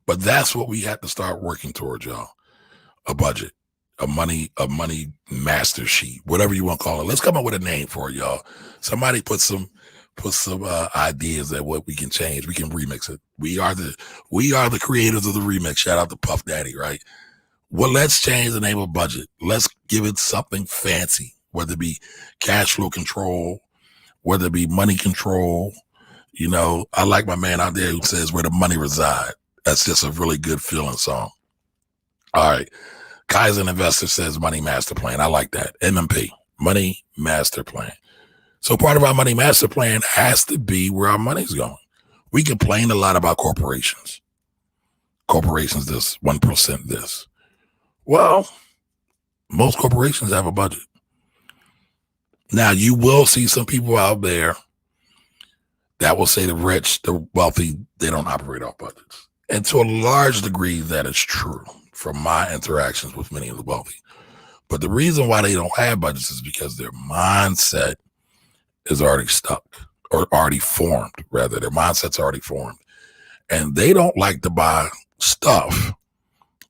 But that's what we have to start working towards, y'all. A budget, a money master sheet, whatever you want to call it. Let's come up with a name for it, y'all. Somebody put some ideas that what we can change. We can remix it. We are the creators of the remix. Shout out to Puff Daddy, right? Well, let's change the name of budget. Let's give it something fancy, whether it be cash flow control, whether it be money control. I like my man out there who says where the money reside. That's just a really good feeling song. All right. Kaizen Investor says money master plan. I like that. MMP, money master plan. So part of our money master plan has to be where our money's going. We complain a lot about corporations. Corporations this, 1% this. Well, most corporations have a budget. Now, you will see some people out there that will say the rich, the wealthy, they don't operate off budgets. And to a large degree, that is true from my interactions with many of the wealthy. But the reason why they don't have budgets is because their mindset is already stuck or already formed, rather. Their mindset's already formed. And they don't like to buy stuff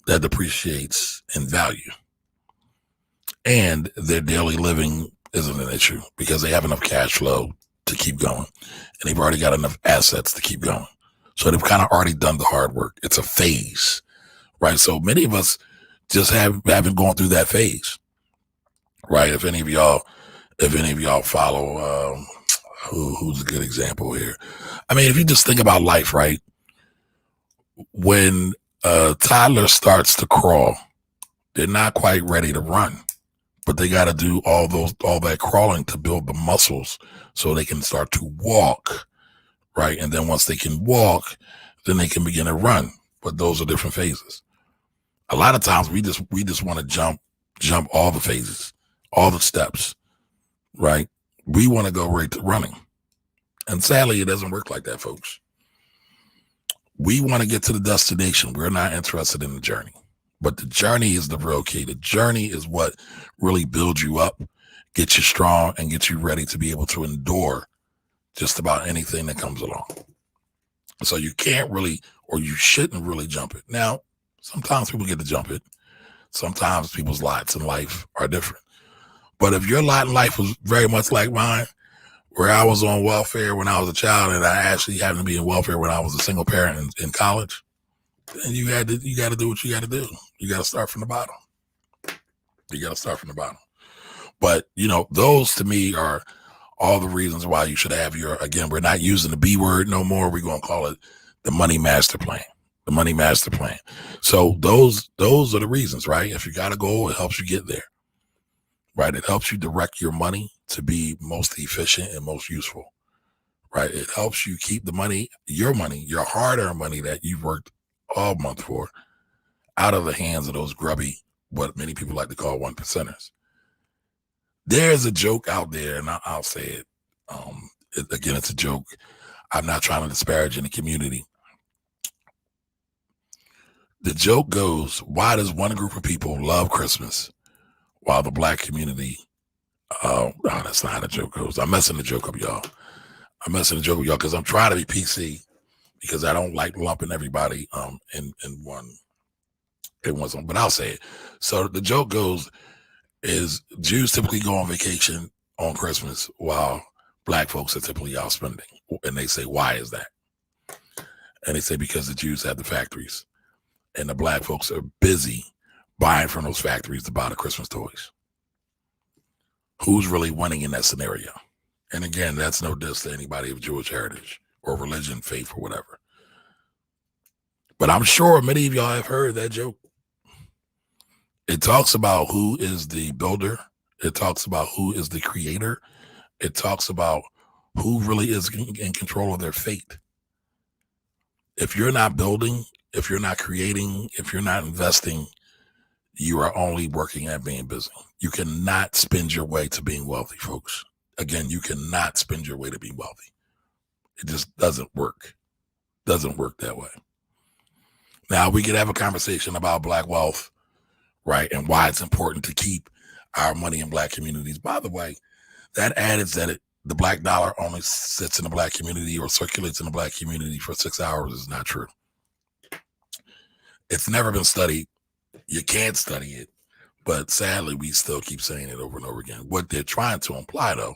that depreciates in value. And their daily living isn't an issue because they have enough cash flow to keep going. And they've already got enough assets to keep going. So they've kind of already done the hard work. It's a phase, right? So many of us just haven't gone through that phase, right? If any of y'all follow, who's a good example here? I mean, if you just think about life, right? When a toddler starts to crawl, they're not quite ready to run, but they got to do all that crawling to build the muscles so they can start to walk, right? And then once they can walk, then they can begin to run. But those are different phases. A lot of times we just want to jump all the phases, all the steps, right? We want to go right to running. And sadly, it doesn't work like that, folks. We want to get to the destination. We're not interested in the journey. But the journey is the real key. The journey is what really builds you up, gets you strong, and gets you ready to be able to endure just about anything that comes along. So you can't really, or you shouldn't really jump it. Now, sometimes people get to jump it. Sometimes people's lots in life are different. But if your lot in life was very much like mine, where I was on welfare when I was a child and I actually happened to be in welfare when I was a single parent in college, then you got to do what you got to do. You got to start from the bottom. But, those to me are all the reasons why you should have again, we're not using the B word no more. We're going to call it the money master plan. The money master plan. So those are the reasons, right? If you got a goal, it helps you get there, right? It helps you direct your money to be most efficient and most useful, right? It helps you keep the money, your hard-earned money that you've worked all month for, out of the hands of those grubby, what many people like to call 1%ers. There's a joke out there, and I'll say it. Again, it's a joke. I'm not trying to disparage any community. The joke goes, why does one group of people love Christmas while the black community, no, that's not how the joke goes. I'm messing the joke up, y'all. I'm messing the joke up, y'all, because I'm trying to be PC because I don't like lumping everybody in one song, but I'll say it. So the joke goes is Jews typically go on vacation on Christmas while black folks are typically out spending. And they say, why is that? And they say, because the Jews have the factories and the black folks are busy buying from those factories to buy the Christmas toys. Who's really winning in that scenario? And again, that's no diss to anybody of Jewish heritage or religion, faith, or whatever. But I'm sure many of y'all have heard that joke. It talks about who is the builder. It talks about who is the creator. It talks about who really is in control of their fate. If you're not building, if you're not creating, if you're not investing, you are only working at being busy. You cannot spend your way to being wealthy, folks. Again, you cannot spend your way to being wealthy. It just doesn't work. Doesn't work that way. Now, we could have a conversation about black wealth, right, and why it's important to keep our money in black communities. By the way, that adage that the black dollar only sits in the black community or circulates in the black community for 6 hours is not true. It's never been studied. You can't study it, but sadly, we still keep saying it over and over again. What they're trying to imply, though,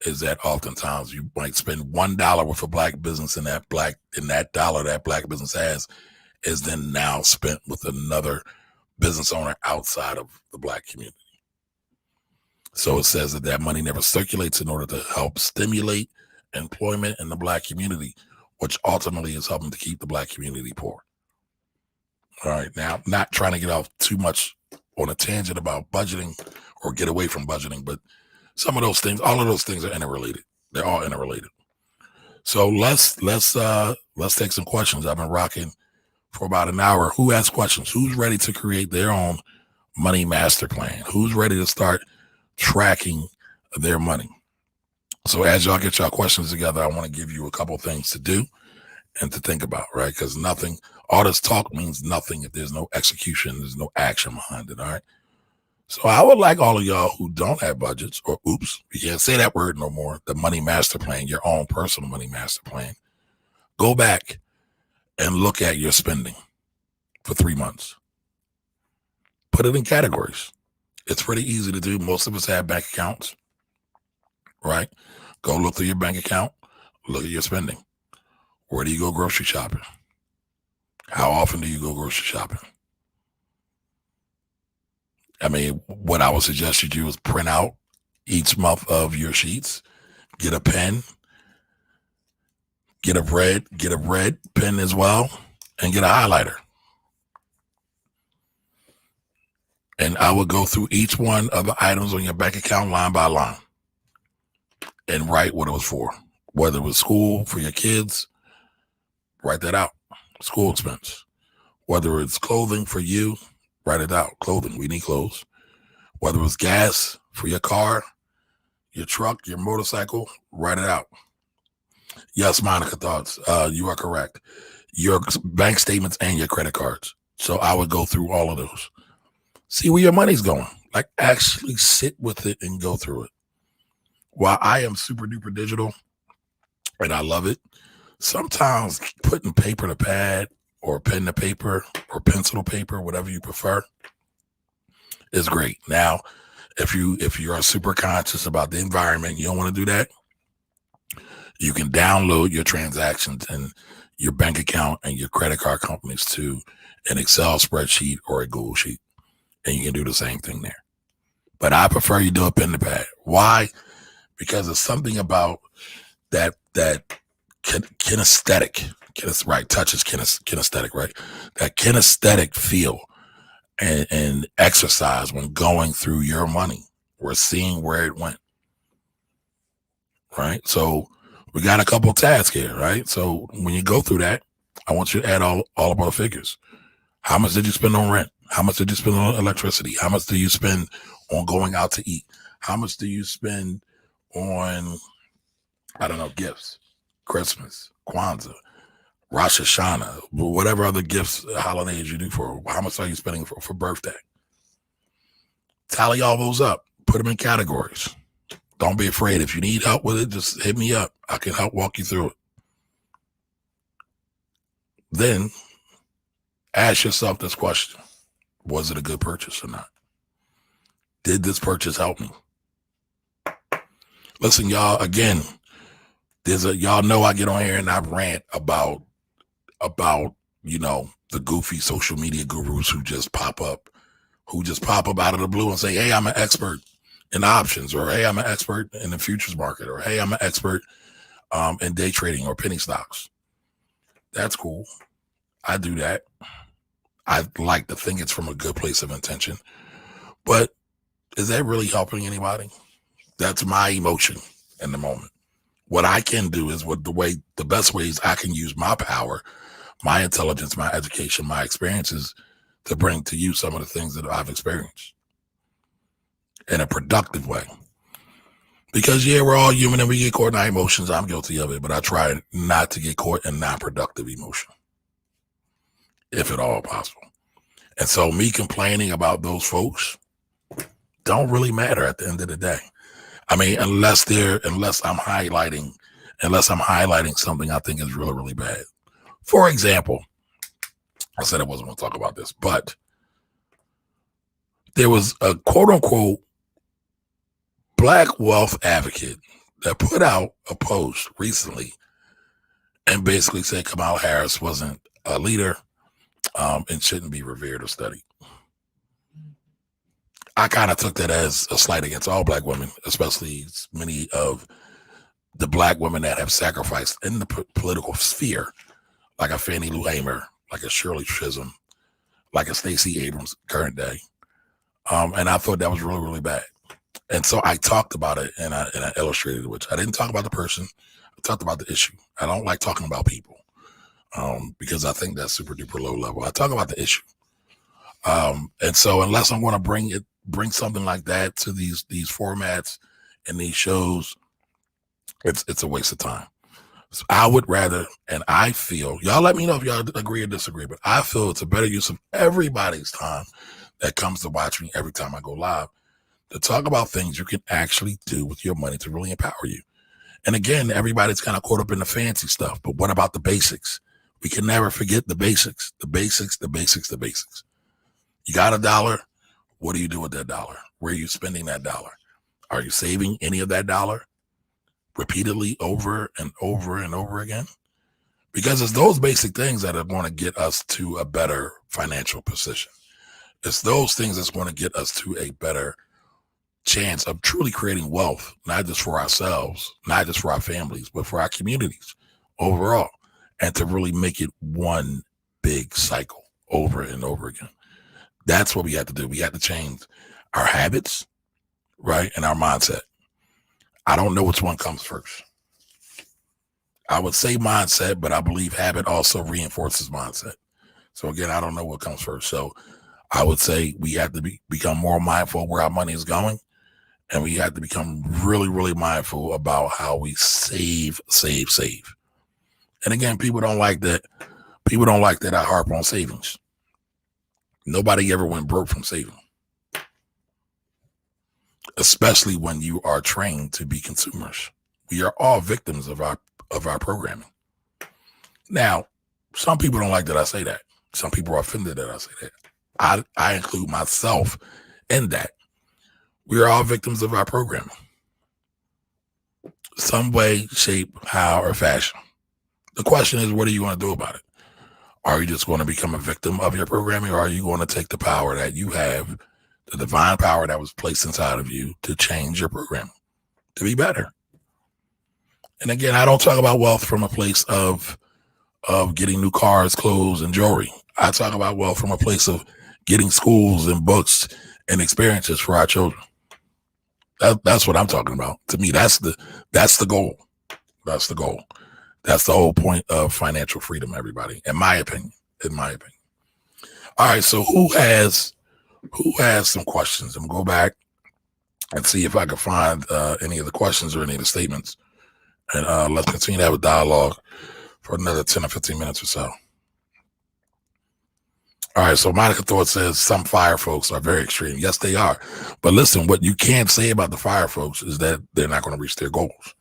is that oftentimes you might spend $1 with a black business, and that dollar that black business has is then now spent with another business owner outside of the black community. So it says that money never circulates in order to help stimulate employment in the black community, which ultimately is helping to keep the black community poor. All right. Now, not trying to get off too much on a tangent about budgeting or get away from budgeting, but some of those things, all of those things are interrelated. They're all interrelated. So let's take some questions. I've been rocking for about an hour. Who has questions? Who's ready to create their own money master plan? Who's ready to start tracking their money? So as y'all get y'all questions together, I want to give you a couple things to do and to think about, right? Because all this talk means nothing if there's no execution, there's no action behind it, all right? So I would like all of y'all who don't have budgets, or oops, you can't say that word no more, the money master plan, your own personal money master plan. Go back and look at your spending for 3 months. Put it in categories. It's pretty easy to do. Most of us have bank accounts, right? Go look through your bank account, look at your spending. Where do you go grocery shopping? How often do you go grocery shopping? I mean, what I would suggest you do is print out each month of your sheets, get a pen, get a red pen as well, and get a highlighter. And I would go through each one of the items on your bank account line by line and write what it was for. Whether it was school for your kids, write that out. School expense. Whether it's clothing for you, write it out. Clothing, we need clothes. Whether it's gas for your car, your truck, your motorcycle, write it out. Yes, Monica thoughts. You are correct. Your bank statements and your credit cards. So I would go through all of those. See where your money's going. Like actually sit with it and go through it. While I am super duper digital and I love it, sometimes putting paper to pad or pen to paper or pencil to paper, whatever you prefer, is great. Now, if you are super conscious about the environment, you don't want to do that, you can download your transactions and your bank account and your credit card companies to an Excel spreadsheet or a Google sheet, and you can do the same thing there. But I prefer you do a pen to pad. Why? Because it's something about that kinesthetic, right? Touch is kinesthetic, right? That kinesthetic feel and exercise when going through your money. We're seeing where it went, right? So we got a couple tasks here, right? So when you go through that, I want you to add all of our figures. How much did you spend on rent? How much did you spend on electricity? How much do you spend on going out to eat? How much do you spend on, I don't know, gifts, Christmas, Kwanzaa, Rosh Hashanah, whatever other gifts, holidays you do for, how much are you spending for birthday? Tally all those up, put them in categories. Don't be afraid. If you need help with it, just hit me up. I can help walk you through it. Then ask yourself this question. Was it a good purchase or not? Did this purchase help me? Listen, y'all, again, y'all know I get on here and I rant about, the goofy social media gurus who just pop up out of the blue and say, hey, I'm an expert in options, or hey, I'm an expert in the futures market, or hey, I'm an expert in day trading or penny stocks. That's cool. I do that. I like to think it's from a good place of intention, but is that really helping anybody? That's my emotion in the moment. What I can do is the best ways I can use my power, my intelligence, my education, my experiences to bring to you some of the things that I've experienced in a productive way. Because we're all human and we get caught in our emotions. I'm guilty of it, but I try not to get caught in non-productive emotion, if at all possible. And so me complaining about those folks don't really matter at the end of the day. I mean, unless I'm highlighting something I think is really, really bad. For example, I said I wasn't going to talk about this, but there was a quote unquote Black wealth advocate that put out a post recently and basically said Kamala Harris wasn't a leader and shouldn't be revered or studied. I kind of took that as a slight against all Black women, especially many of the Black women that have sacrificed in the political sphere, like a Fannie Lou Hamer, like a Shirley Chisholm, like a Stacey Abrams current day. And I thought that was really, really bad. And so I talked about it and I illustrated it, which I didn't talk about the person. I talked about the issue. I don't like talking about people because I think that's super duper low level. I talk about the issue. And so unless I'm going to bring something like that to these formats and these shows, it's a waste of time. So I would rather, and I feel, y'all let me know if y'all agree or disagree, but I feel it's a better use of everybody's time that comes to watch me every time I go live to talk about things you can actually do with your money to really empower you. And again, everybody's kind of caught up in the fancy stuff, but what about the basics? We can never forget the basics, the basics, the basics, the basics. You got $1. What do you do with that $1? Where are you spending that $1? Are you saving any of that $1 repeatedly over and over and over again? Because it's those basic things that are going to get us to a better financial position. It's those things that's going to get us to a better chance of truly creating wealth, not just for ourselves, not just for our families, but for our communities overall, and to really make it one big cycle over and over again. That's what we have to do. We have to change our habits, right, and our mindset. I don't know which one comes first. I would say mindset, but I believe habit also reinforces mindset. So again, I don't know what comes first. So I would say we have to become more mindful of where our money is going. And we have to become really, really mindful about how we save. And again, people don't like that. People don't like that I harp on savings. Nobody ever went broke from saving, especially when you are trained to be consumers. We are all victims of our programming. Now, some people don't like that I say that. Some people are offended that I say that. I include myself in that. We are all victims of our programming. Some way, shape, how, or fashion. The question is, what are you going to do about it? Are you just going to become a victim of your programming, or are you going to take the power that you have, the divine power that was placed inside of you, to change your programming, to be better? And again, I don't talk about wealth from a place of getting new cars, clothes, and jewelry. I talk about wealth from a place of getting schools and books and experiences for our children. That's what I'm talking about. To me, that's the goal. That's the goal. That's the whole point of financial freedom, everybody, in my opinion. All right, so who has some questions? I'm going to go back and see if I can find any of the questions or any of the statements. And let's continue to have a dialogue for another 10 or 15 minutes or so. All right, so Monica Thorpe says some fire folks are very extreme. Yes, they are. But listen, what you can't say about the fire folks is that they're not going to reach their goals.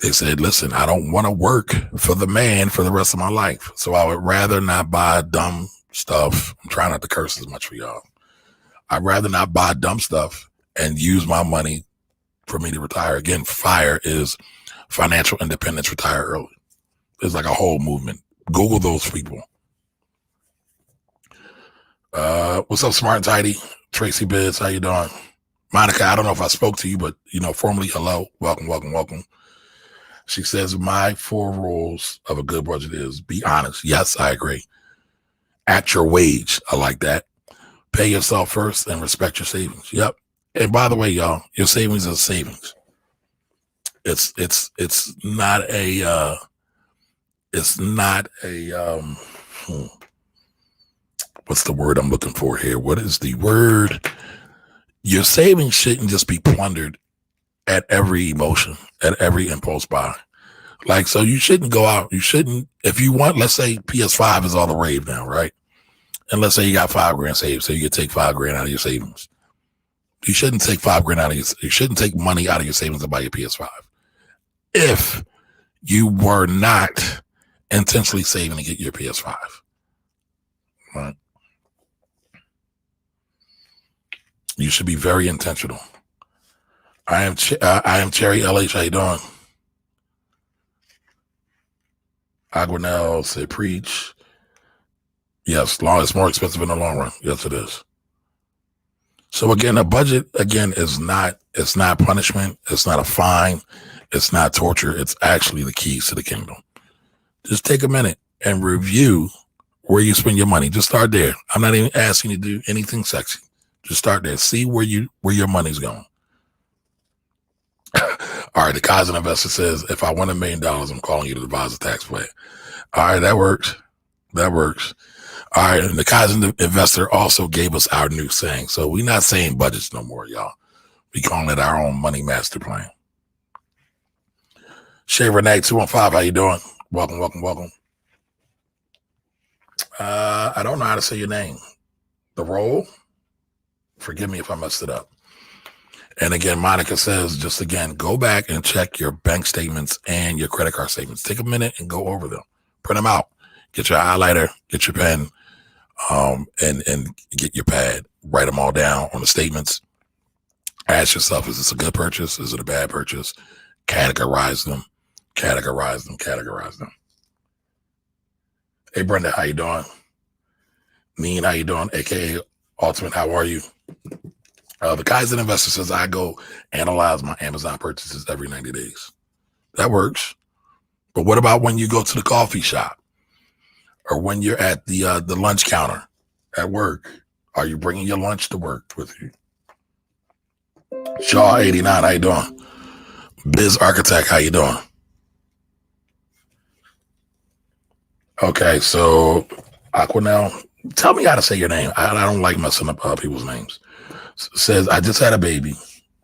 They said, listen, I don't want to work for the man for the rest of my life. So I would rather not buy dumb stuff. I'm trying not to curse as much for y'all. I'd rather not buy dumb stuff and use my money for me to retire. Again, FIRE is financial independence, retire early. There's like a whole movement. Google those people. What's up, Smart and Tidy? Tracy Biz, how you doing? Monica, I don't know if I spoke to you, but formally, hello, welcome. She says, my 4 rules of a good budget is be honest. Yes, I agree. At your wage. I like that. Pay yourself first and respect your savings. Yep. And by the way, y'all, your savings is savings. It's not a what's the word I'm looking for here? What is the word? Your savings shouldn't just be plundered at every emotion, at every impulse buy. Like, so you shouldn't go out. You shouldn't, if you want, let's say PS5 is all the rave now, right? And let's say you got $5,000 saved, so you could take $5,000 out of your savings. You shouldn't take $5,000 out of you shouldn't take money out of your savings to buy your PS5. If you were not intentionally saving to get your PS5, right? You should be very intentional. I am Cherry LH. How you doing? Aguinell said, preach. Yes, it's more expensive in the long run. Yes, it is. So again, a budget is not punishment. It's not a fine. It's not torture. It's actually the keys to the kingdom. Just take a minute and review where you spend your money. Just start there. I'm not even asking you to do anything sexy. Just start there. See where your money's going. All right, the Kaizen investor says, if I win $1 million, I'm calling you to devise a tax plan. All right, that works. All right, and the Kaizen investor also gave us our new saying. So we're not saying budgets no more, y'all. We calling it our own money master plan. Shay Renee 215, how you doing? Welcome. I don't know how to say your name. The role? Forgive me if I messed it up. And again, Monica says, just again, go back and check your bank statements and your credit card statements. Take a minute and go over them. Print them out. Get your highlighter, get your pen, and get your pad. Write them all down on the statements. Ask yourself, is this a good purchase? Is it a bad purchase? Categorize them. Hey, Brenda, how you doing? Neen, how you doing? AKA Ultimate, how are you? The Kaizen investor says, I go analyze my Amazon purchases every 90 days. That works. But what about when you go to the coffee shop or when you're at the lunch counter at work? Are you bringing your lunch to work with you? Shaw 89, how you doing? Biz Architect, how you doing? Okay, so Aquanel, tell me how to say your name. I don't like messing up people's names. Says, I just had a baby.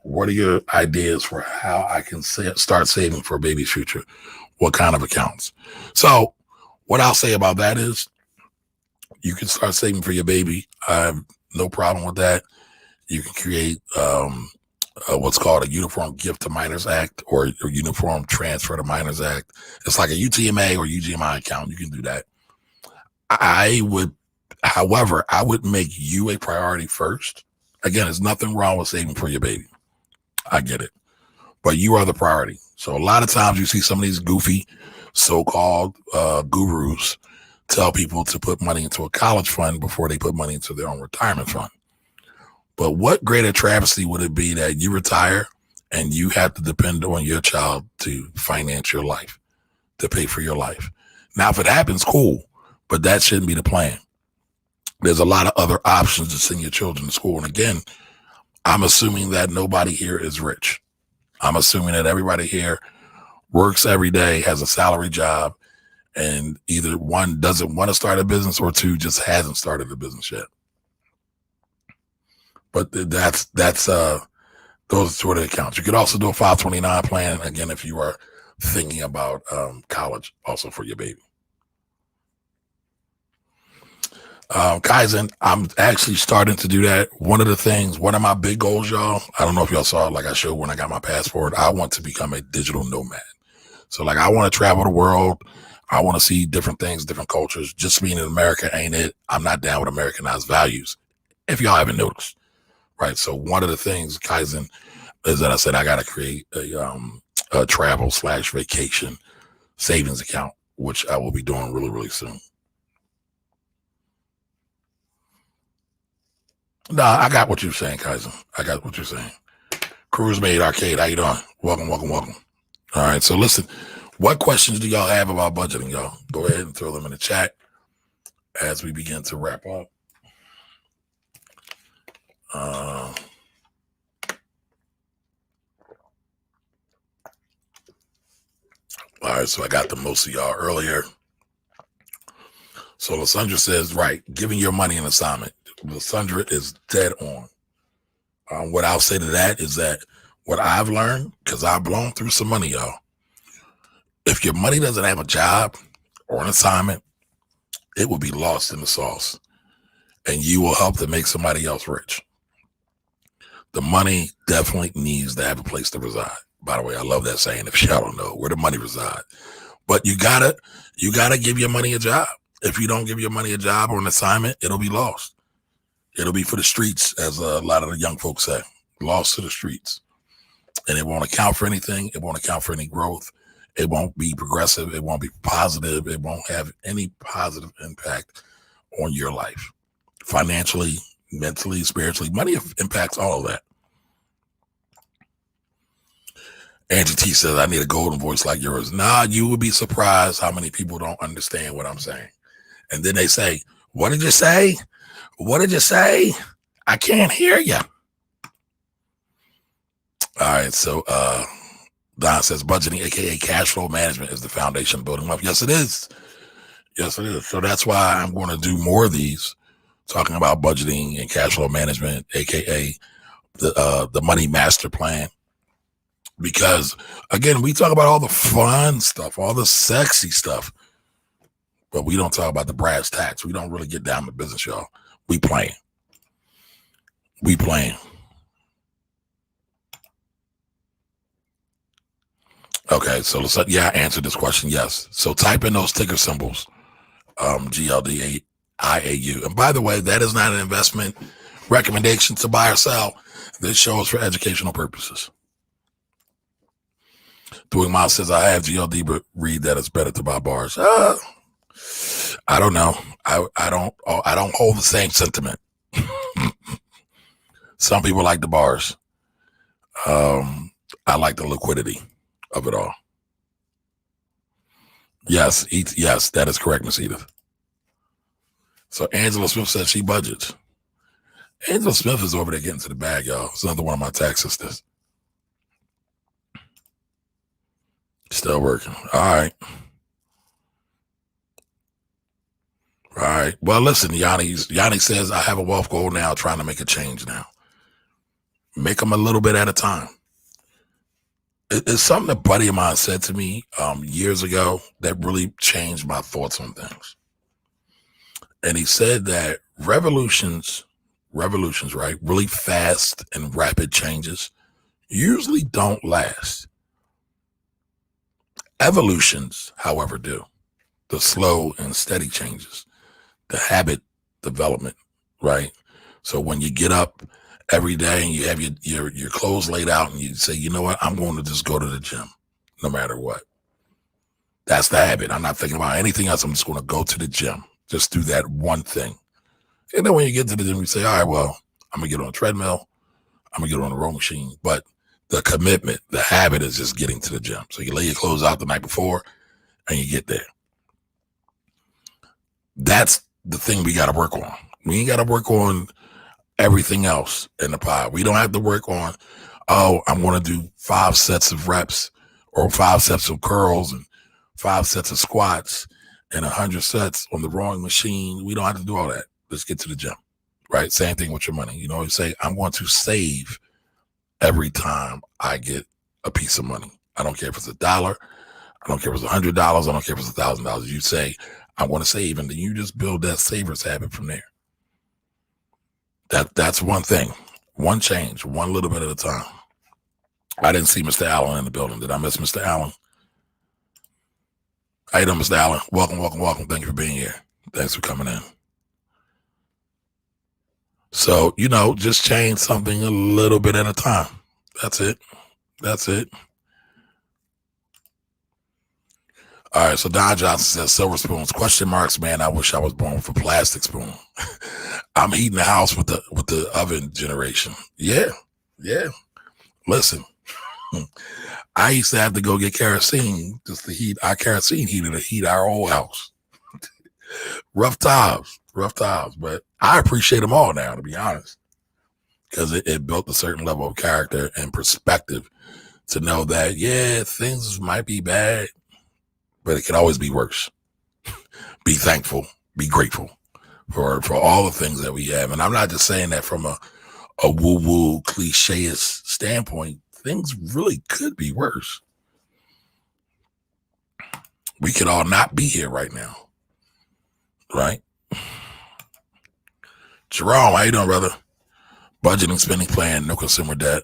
What are your ideas for how I can start saving for a baby's future? What kind of accounts? So what I'll say about that is you can start saving for your baby. I have no problem with that. You can create what's called a Uniform Gift to Minors Act or a Uniform Transfer to Minors Act. It's like a UTMA or UGMI account. You can do that. However, I would make you a priority first. Again, there's nothing wrong with saving for your baby. I get it. But you are the priority. So a lot of times you see some of these goofy so-called gurus tell people to put money into a college fund before they put money into their own retirement fund. But what greater travesty would it be that you retire and you have to depend on your child to finance your life, to pay for your life? Now, if it happens, cool, but that shouldn't be the plan. There's a lot of other options to send your children to school. And again, I'm assuming that nobody here is rich. I'm assuming that everybody here works every day, has a salary job, and either one doesn't want to start a business or two just hasn't started a business yet. But those are sort of accounts. You could also do a 529 plan. Again, if you are thinking about college also for your baby. Kaizen, I'm actually starting to do that. One of my big goals, y'all, I don't know if y'all saw it, like I showed when I got my passport, I want to become a digital nomad. So like, I want to travel the world. I want to see different things, different cultures. Just being in America ain't it. I'm not down with Americanized values, if y'all haven't noticed, right? So one of the things, Kaizen, is that I said I got to create a travel/vacation savings account, which I will be doing really, really soon. Nah, I got what you're saying, Kaizen. I got what you're saying. Cruise Made Arcade, how you doing? Welcome, welcome, welcome. All right, so listen, what questions do y'all have about budgeting, y'all? Go ahead and throw them in the chat as we begin to wrap up. All right, so I got the most of y'all earlier. So Lysandra says, right, giving your money an assignment. Lysandra is dead on. What I'll say to that is that what I've learned, because I've blown through some money, y'all. If your money doesn't have a job or an assignment, it will be lost in the sauce, and you will help to make somebody else rich. The money definitely needs to have a place to reside. By the way, I love that saying, if y'all don't know where the money resides. But you gotta give your money a job. If you don't give your money a job or an assignment, it'll be lost. It'll be for the streets, as a lot of the young folks say, lost to the streets. And it won't account for anything. It won't account for any growth. It won't be progressive. It won't be positive. It won't have any positive impact on your life. Financially, mentally, spiritually, money impacts all of that. Angie T says, I need a golden voice like yours. Nah, you would be surprised how many people don't understand what I'm saying. And then they say, what did you say? What did you say? I can't hear you. All right, so Don says budgeting, aka cash flow management, is the foundation of building wealth. Yes, it is. Yes, it is. So that's why I'm going to do more of these, talking about budgeting and cash flow management, aka the money master plan. Because again, we talk about all the fun stuff, all the sexy stuff, but we don't talk about the brass tacks. We don't really get down to business, y'all. We playing. Okay, so let's, I answered this question. Yes. So type in those ticker symbols, GLDIAU. And by the way, that is not an investment recommendation to buy or sell. This show is for educational purposes. Doing Miles says, I have GLD, but read that it's better to buy bars. I don't know. I don't hold the same sentiment. Some people like the bars. I like the liquidity of it all. Yes, that is correct, Miss Edith. So Angela Smith says she budgets. Angela Smith is over there getting to the bag, y'all. It's another one of my tax sisters. Still working. All right. All right. Well, listen, Yanni says, I have a wealth goal now, trying to make a change now. Make them a little bit at a time. It's something a buddy of mine said to me years ago that really changed my thoughts on things. And he said that revolutions, right, really fast and rapid changes usually don't last. Evolutions, however, do. The slow and steady changes, the habit development, right? So when you get up every day and you have your clothes laid out and you say, you know what, I'm going to just go to the gym no matter what. That's the habit. I'm not thinking about anything else. I'm just going to go to the gym. Just do that one thing. And then when you get to the gym, you say, all right, well, I'm going to get on a treadmill. I'm going to get on a row machine. But the commitment, the habit is just getting to the gym. So you lay your clothes out the night before and you get there. That's the thing we got to work on. We ain't got to work on everything else in the pie. We don't have to work on, I'm going to do 5 sets of reps or 5 sets of curls and 5 sets of squats and 100 sets on the rowing machine. We don't have to do all that. Let's get to the gym, right? Same thing with your money. You know, you say, I'm going to save every time I get a piece of money. I don't care if it's $1, I don't care if it's $100. I don't care if it's $1,000. You say, I want to save, and then you just build that savers habit from there. That's one thing, one change, one little bit at a time. I didn't see Mr. Allen in the building. Did I miss Mr. Allen? How you doing, Mr. Allen? Welcome, welcome, welcome. Thank you for being here. Thanks for coming in. So, just change something a little bit at a time. That's it. That's it. All right. So Don Johnson says silver spoons, question marks, man. I wish I was born with a plastic spoon. I'm heating the house with the oven generation. Yeah. Yeah. Listen, I used to have to go get kerosene just to heat our kerosene heater to heat our old house. Rough times, but I appreciate them all now, to be honest, because it built a certain level of character and perspective to know that, yeah, things might be bad, but it can always be worse. Be thankful, be grateful for all the things that we have. And I'm not just saying that from a woo-woo cliche-ish standpoint. Things really could be worse. We could all not be here right now. Right? Jerome, how you doing, brother? Budgeting, spending plan, no consumer debt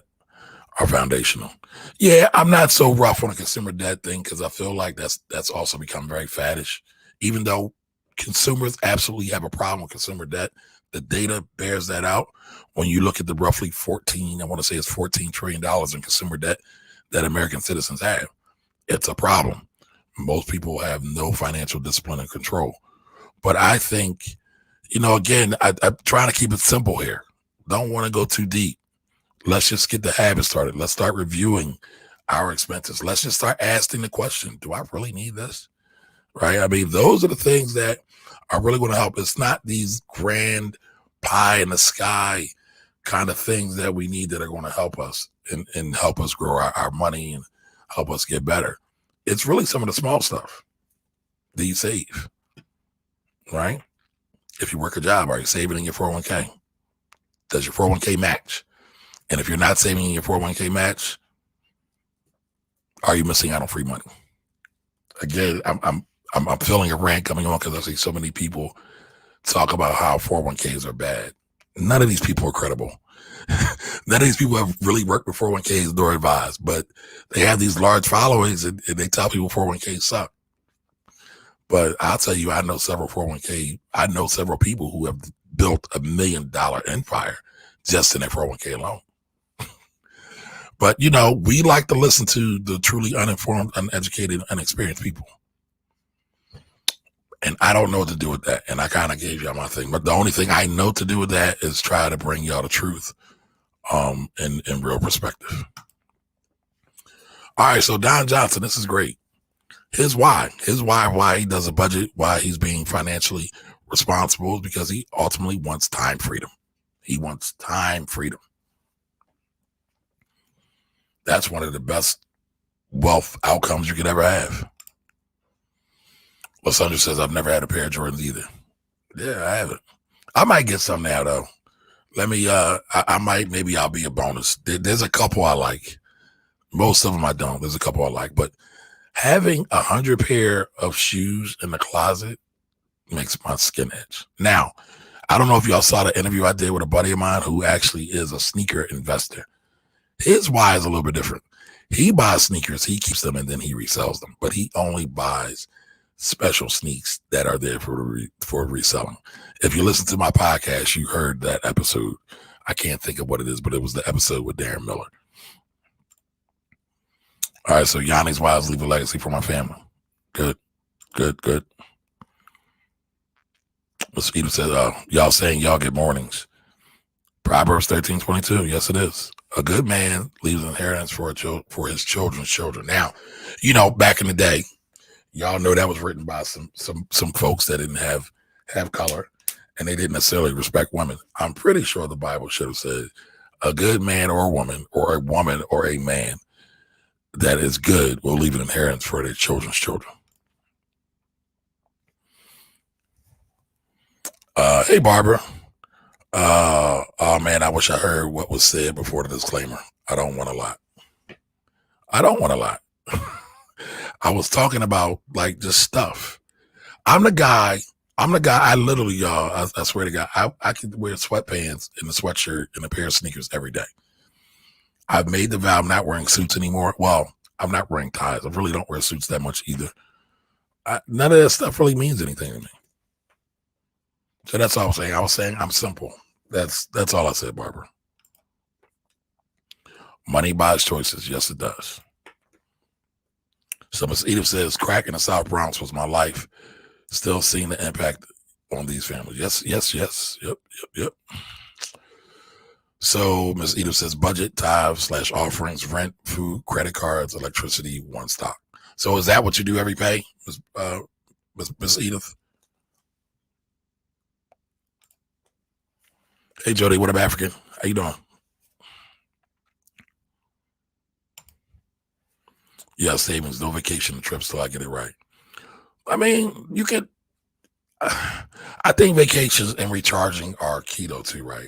are foundational. Yeah, I'm not so rough on a consumer debt thing because I feel like that's also become very faddish. Even though consumers absolutely have a problem with consumer debt, the data bears that out. When you look at the roughly $14 trillion in consumer debt that American citizens have, it's a problem. Most people have no financial discipline and control. But I think, again, I'm trying to keep it simple here. Don't want to go too deep. Let's just get the habit started. Let's start reviewing our expenses. Let's just start asking the question, do I really need this? Right? I mean, those are the things that are really going to help. It's not these grand pie in the sky kind of things that we need that are going to help us and help us grow our money and help us get better. It's really some of the small stuff that you save. Right? If you work a job, are you saving in your 401k? Does your 401k match? And if you're not saving in your 401k match, are you missing out on free money? Again, I'm feeling a rant coming on because I see so many people talk about how 401ks are bad. None of these people are credible. None of these people have really worked with 401ks nor advised, but they have these large followings and they tell people 401ks suck. But I'll tell you, I know several people who have built $1 million empire just in their 401k alone. But, we like to listen to the truly uninformed, uneducated, unexperienced people. And I don't know what to do with that. And I kind of gave y'all my thing. But the only thing I know to do with that is try to bring y'all the truth in real perspective. All right, so Don Johnson, this is great. His why he does a budget, why he's being financially responsible is because he ultimately wants time freedom. He wants time freedom. That's one of the best wealth outcomes you could ever have. Lysandra says, I've never had a pair of Jordans either. Yeah, I haven't. I might get some now though. Let me, maybe I'll be a bonus. There's a couple I like. Most of them I don't. There's a couple I like, but having 100 pair of shoes in the closet makes my skin itch. Now, I don't know if y'all saw the interview I did with a buddy of mine who actually is a sneaker investor. His why is a little bit different. He buys sneakers, he keeps them, and then he resells them. But he only buys special sneaks that are there for reselling. If you listen to my podcast, you heard that episode. I can't think of what it is, but it was the episode with Darren Miller. All right, so Yanni's wives leave a legacy for my family. Good. Mr. Edom says, y'all saying y'all get mornings. Proverbs 13:22. Yes, it is. A good man leaves an inheritance for his children's children. Now, back in the day, y'all know that was written by some folks that didn't have color and they didn't necessarily respect women. I'm pretty sure the Bible should have said a good man or a woman or a man that is good will leave an inheritance for their children's children. Hey, Barbara. Oh, man, I wish I heard what was said before the disclaimer. I don't want a lot. I was talking about like just stuff. I'm the guy. I literally, y'all, I swear to God, I could wear sweatpants and a sweatshirt and a pair of sneakers every day. I've made the vow I'm not wearing suits anymore. Well, I'm not wearing ties. I really don't wear suits that much either. None of that stuff really means anything to me. So that's all I'm saying. I was saying I'm simple. That's all I said, Barbara. Money buys choices. Yes, it does. So Ms. Edith says, crack in the South Bronx was my life. Still seeing the impact on these families. Yes. Yep. So Ms. Edith says, budget, tithes / offerings, rent, food, credit cards, electricity, one stock. So is that what you do every pay, Ms. Edith? Hey, Jody, what up, African? How you doing? Yeah, savings, no vacation trips till I get it right. I mean, you could. I think vacations and recharging are keto too, right?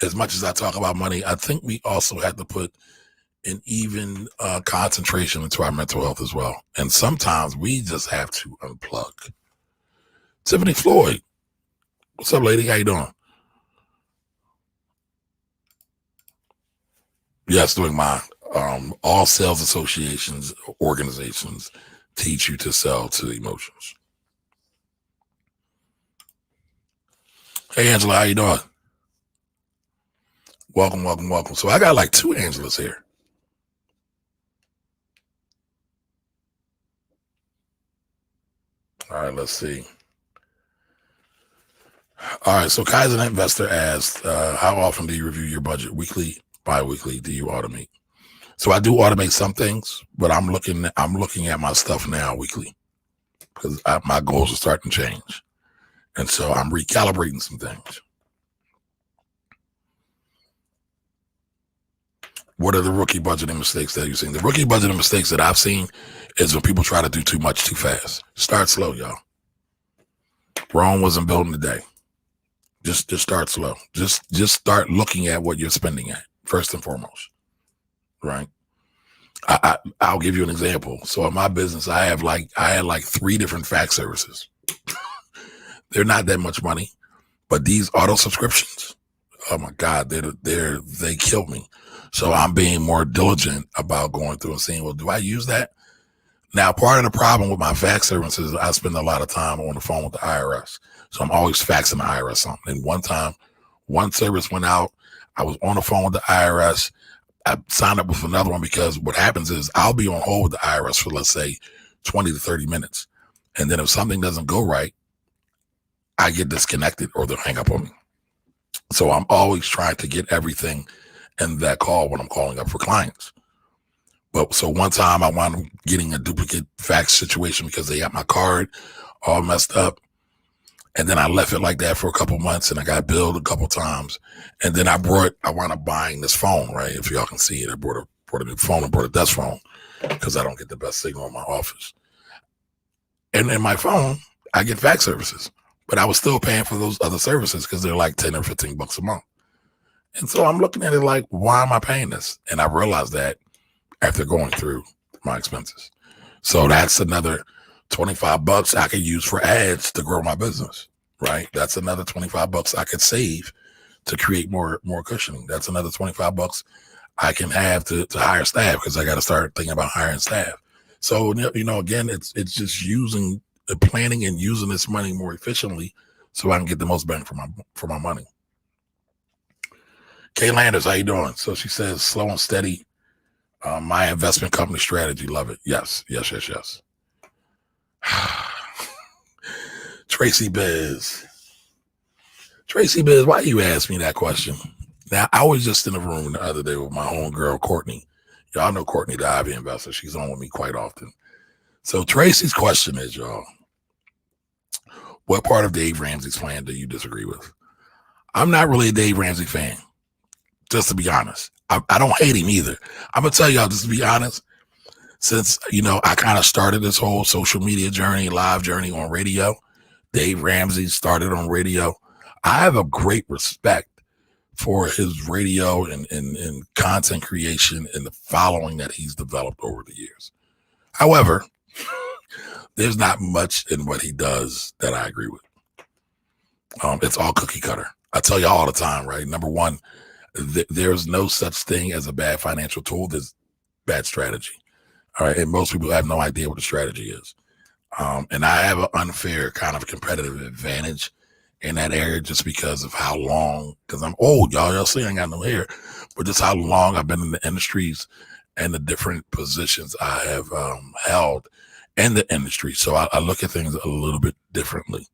As much as I talk about money, I think we also have to put an even concentration into our mental health as well. And sometimes we just have to unplug. Tiffany Floyd, what's up, lady? How you doing? Yes, doing mine. All sales associations, organizations teach you to sell to emotions. Hey, Angela, how you doing? Welcome. So I got like 2 Angelas here. All right, let's see. All right, so Kaizen Investor asked, how often do you review your budget? Weekly, bi-weekly? Do you automate? So I do automate some things, but I'm looking at my stuff now weekly because my goals are starting to change. And so I'm recalibrating some things. What are the rookie budgeting mistakes that you've seen? The rookie budgeting mistakes that I've seen is when people try to do too much too fast. Start slow, y'all. Rome wasn't built in a day. Just start slow. Just start looking at what you're spending at first and foremost, right? I'll give you an example. So in my business, I had like 3 different fax services. They're not that much money, but these auto subscriptions, oh my God, they kill me. So I'm being more diligent about going through and seeing, well, do I use that? Now, part of the problem with my fax services is I spend a lot of time on the phone with the IRS. So I'm always faxing the IRS something. And one time, one service went out. I was on the phone with the IRS. I signed up with another one because what happens is I'll be on hold with the IRS for, let's say, 20 to 30 minutes. And then if something doesn't go right, I get disconnected or they'll hang up on me. So I'm always trying to get everything in that call when I'm calling up for clients. But so one time I wound up getting a duplicate fax situation because they got my card all messed up. And then I left it like that for a couple months and I got billed a couple times. And then I wound up buying this phone, right? If y'all can see it, I bought a new phone and bought a desk phone because I don't get the best signal in my office. And in my phone, I get fax services, but I was still paying for those other services because they're like 10 or 15 bucks a month. And so I'm looking at it like, why am I paying this? And I realized that after going through my expenses. So that's another 25 bucks I could use for ads to grow my business, right? That's another 25 bucks I could save to create more cushioning. That's another 25 bucks I can have to hire staff because I got to start thinking about hiring staff. So, again, it's just using the planning and using this money more efficiently so I can get the most bang for my money. Kay Landers, how you doing? So she says, slow and steady. My investment company strategy. Love it. Yes. Tracy Biz, why you ask me that question? Now, I was just in the room the other day with my homegirl, Courtney. Y'all know Courtney, the Ivy investor. She's on with me quite often. So Tracy's question is, y'all, what part of Dave Ramsey's plan do you disagree with? I'm not really a Dave Ramsey fan, just to be honest. I don't hate him either. I'm going to tell y'all, just to be honest, since, I kind of started this whole social media journey, live journey on radio, Dave Ramsey started on radio. I have a great respect for his radio and content creation and the following that he's developed over the years. However, there's not much in what he does that I agree with. It's all cookie cutter. I tell you all the time, right? Number one, there's no such thing as a bad financial tool. There's bad strategy. All right. And most people have no idea what the strategy is. And I have an unfair kind of competitive advantage in that area just because of how long, because I'm old, y'all. Y'all see I ain't got no hair, but just how long I've been in the industries and the different positions I have held in the industry. So I look at things a little bit differently.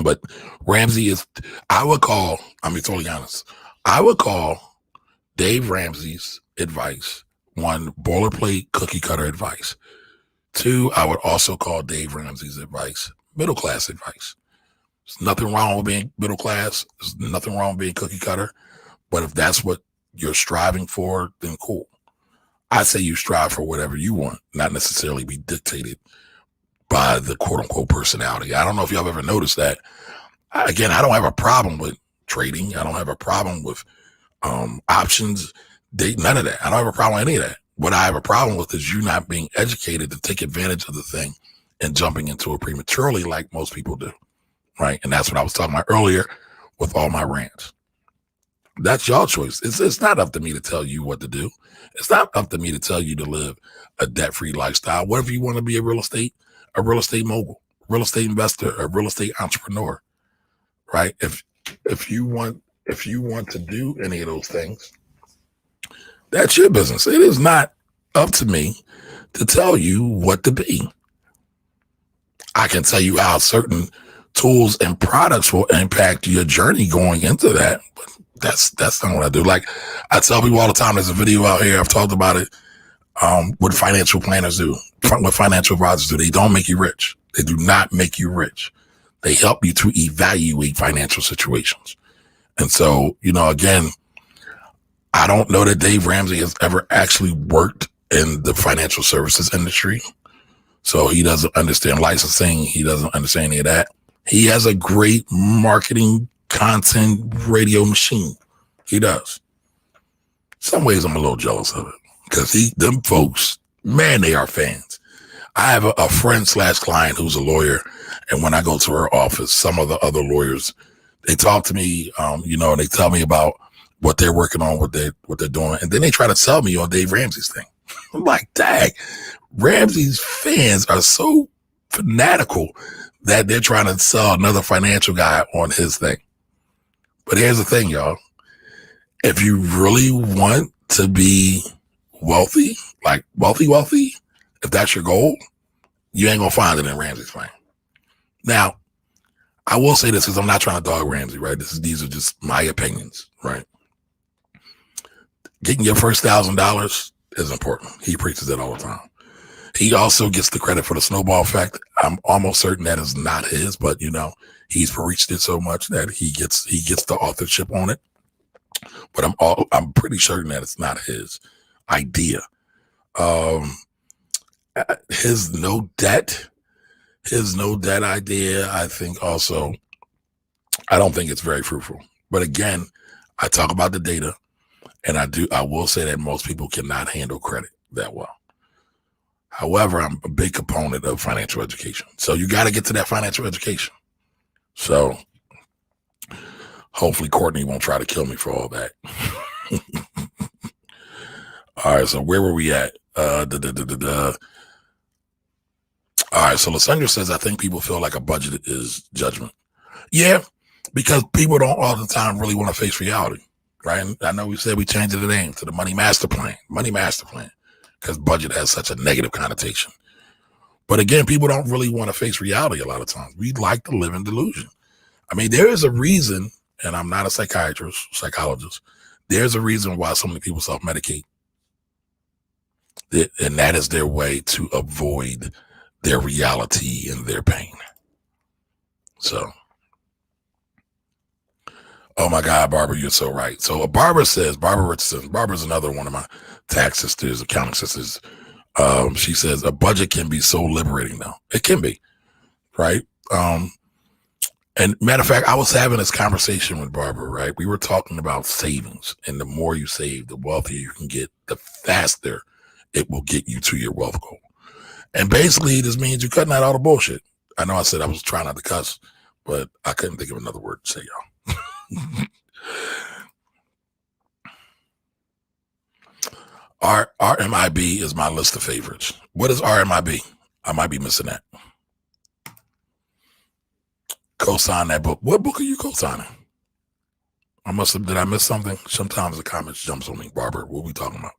But Ramsey is, I would call, I mean, totally honest, I would call Dave Ramsey's advice one, boilerplate cookie cutter advice. Two, I would also call Dave Ramsey's advice middle class advice. There's nothing wrong with being middle class. There's nothing wrong with being cookie cutter. But if that's what you're striving for, then cool. I say you strive for whatever you want, not necessarily be dictated by the quote unquote personality. I don't know if y'all ever noticed that. Again, I don't have a problem with trading. I don't have a problem with options, none of that. I don't have a problem with any of that. What I have a problem with is you not being educated to take advantage of the thing and jumping into it prematurely like most people do, right? And that's what I was talking about earlier with all my rants. That's your choice. It's not up to me to tell you what to do. It's not up to me to tell you to live a debt-free lifestyle. What if you want to be a real estate mogul, real estate investor, a real estate entrepreneur, right? If you want to do any of those things, that's your business. It is not up to me to tell you what to be. I can tell you how certain tools and products will impact your journey going into that, but that's not what I do. Like I tell people all the time, there's a video out here, I've talked about it, what financial planners do, what financial advisors do. They don't make you rich. They do not make you rich. They help you to evaluate financial situations. And so, again, I don't know that Dave Ramsey has ever actually worked in the financial services industry. So he doesn't understand licensing. He doesn't understand any of that. He has a great marketing content radio machine. He does. Some ways I'm a little jealous of it because them folks, man, they are fans. I have a friend / client who's a lawyer. And when I go to her office, some of the other lawyers, they talk to me, and they tell me about what they're working on, what they're doing. And then they try to sell me on Dave Ramsey's thing. I'm like, dang, Ramsey's fans are so fanatical that they're trying to sell another financial guy on his thing. But here's the thing, y'all. If you really want to be wealthy, like wealthy, if that's your goal, you ain't going to find it in Ramsey's thing. Now, I will say this because I'm not trying to dog Ramsey, right? These are just my opinions, right? Getting your first $1,000 is important. He preaches that all the time. He also gets the credit for the snowball effect. I'm almost certain that is not his, but he's preached it so much that he gets the authorship on it. But I'm pretty certain that it's not his idea. His no debt idea, I think also, I don't think it's very fruitful. But again, I talk about the data, and I will say that most people cannot handle credit that well. However, I'm a big component of financial education. So you got to get to that financial education. So hopefully Courtney won't try to kill me for all that. All right, so where were we at? All right, so Lysandra says, I think people feel like a budget is judgment. Yeah, because people don't all the time really want to face reality, right? And I know we said we changed the name to the Money Master Plan, because budget has such a negative connotation. But again, people don't really want to face reality a lot of times. We like to live in delusion. I mean, there is a reason, and I'm not a psychologist, there's a reason why so many people self-medicate. And that is their way to avoid their reality and their pain. So, oh my God, Barbara, you're so right. So Barbara Richardson, Barbara's another one of my tax sisters, accounting sisters. She says a budget can be so liberating though. It can be, right? And matter of fact, I was having this conversation with Barbara, right? We were talking about savings, and the more you save, the wealthier you can get, the faster it will get you to your wealth goal. And basically, this means you're cutting out all the bullshit. I know I said I was trying not to cuss, but I couldn't think of another word to say, y'all. RMIB is my list of favorites. What is RMIB? I might be missing that. Co-sign that book. What book are you co-signing? Did I miss something? Sometimes the comments jumps on me. Barbara, what are we talking about?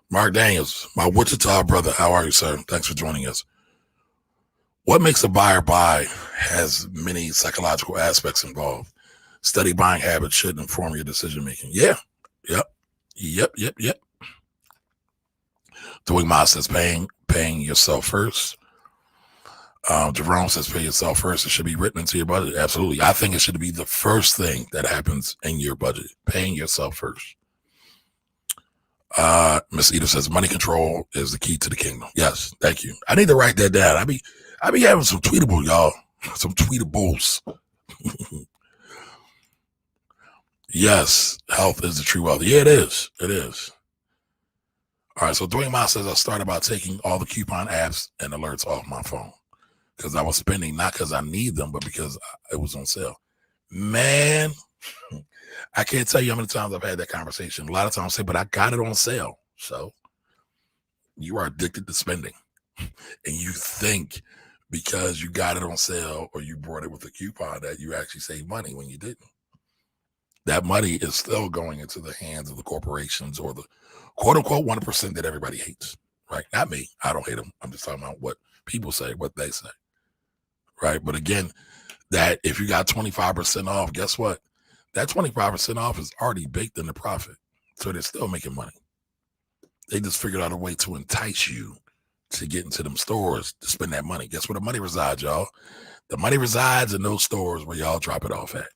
Mark Daniels, my Wichita brother. How are you, sir? Thanks for joining us. What makes a buyer buy has many psychological aspects involved. Steady buying habits should inform your decision making. Yeah. Yep. Doing Miles says paying yourself first. Jerome says pay yourself first. It should be written into your budget. Absolutely. I think it should be the first thing that happens in your budget. Paying yourself first. Miss Edith says money control is the key to the kingdom. Yes, thank you. I need to write that down. I be having some tweetable, y'all. Some tweetables. Yes, health is the true wealth. Yeah, it is. It is. All right, so Dwayne Miles says I started by taking all the coupon apps and alerts off my phone because I was spending not because I need them, but because it was on sale. Man, I can't tell you how many times I've had that conversation. A lot of times I say, but I got it on sale. So you are addicted to spending. And you think because you got it on sale or you brought it with a coupon that you actually save money when you didn't. That money is still going into the hands of the corporations or the quote unquote 1% that everybody hates, right? Not me. I don't hate them. I'm just talking about what people say, what they say, right? But again, that if you got 25% off, guess what? That 25% off is already baked in the profit. So they're still making money. They just figured out a way to entice you to get into them stores to spend that money. Guess where the money resides, y'all? The money resides in those stores where y'all drop it off at.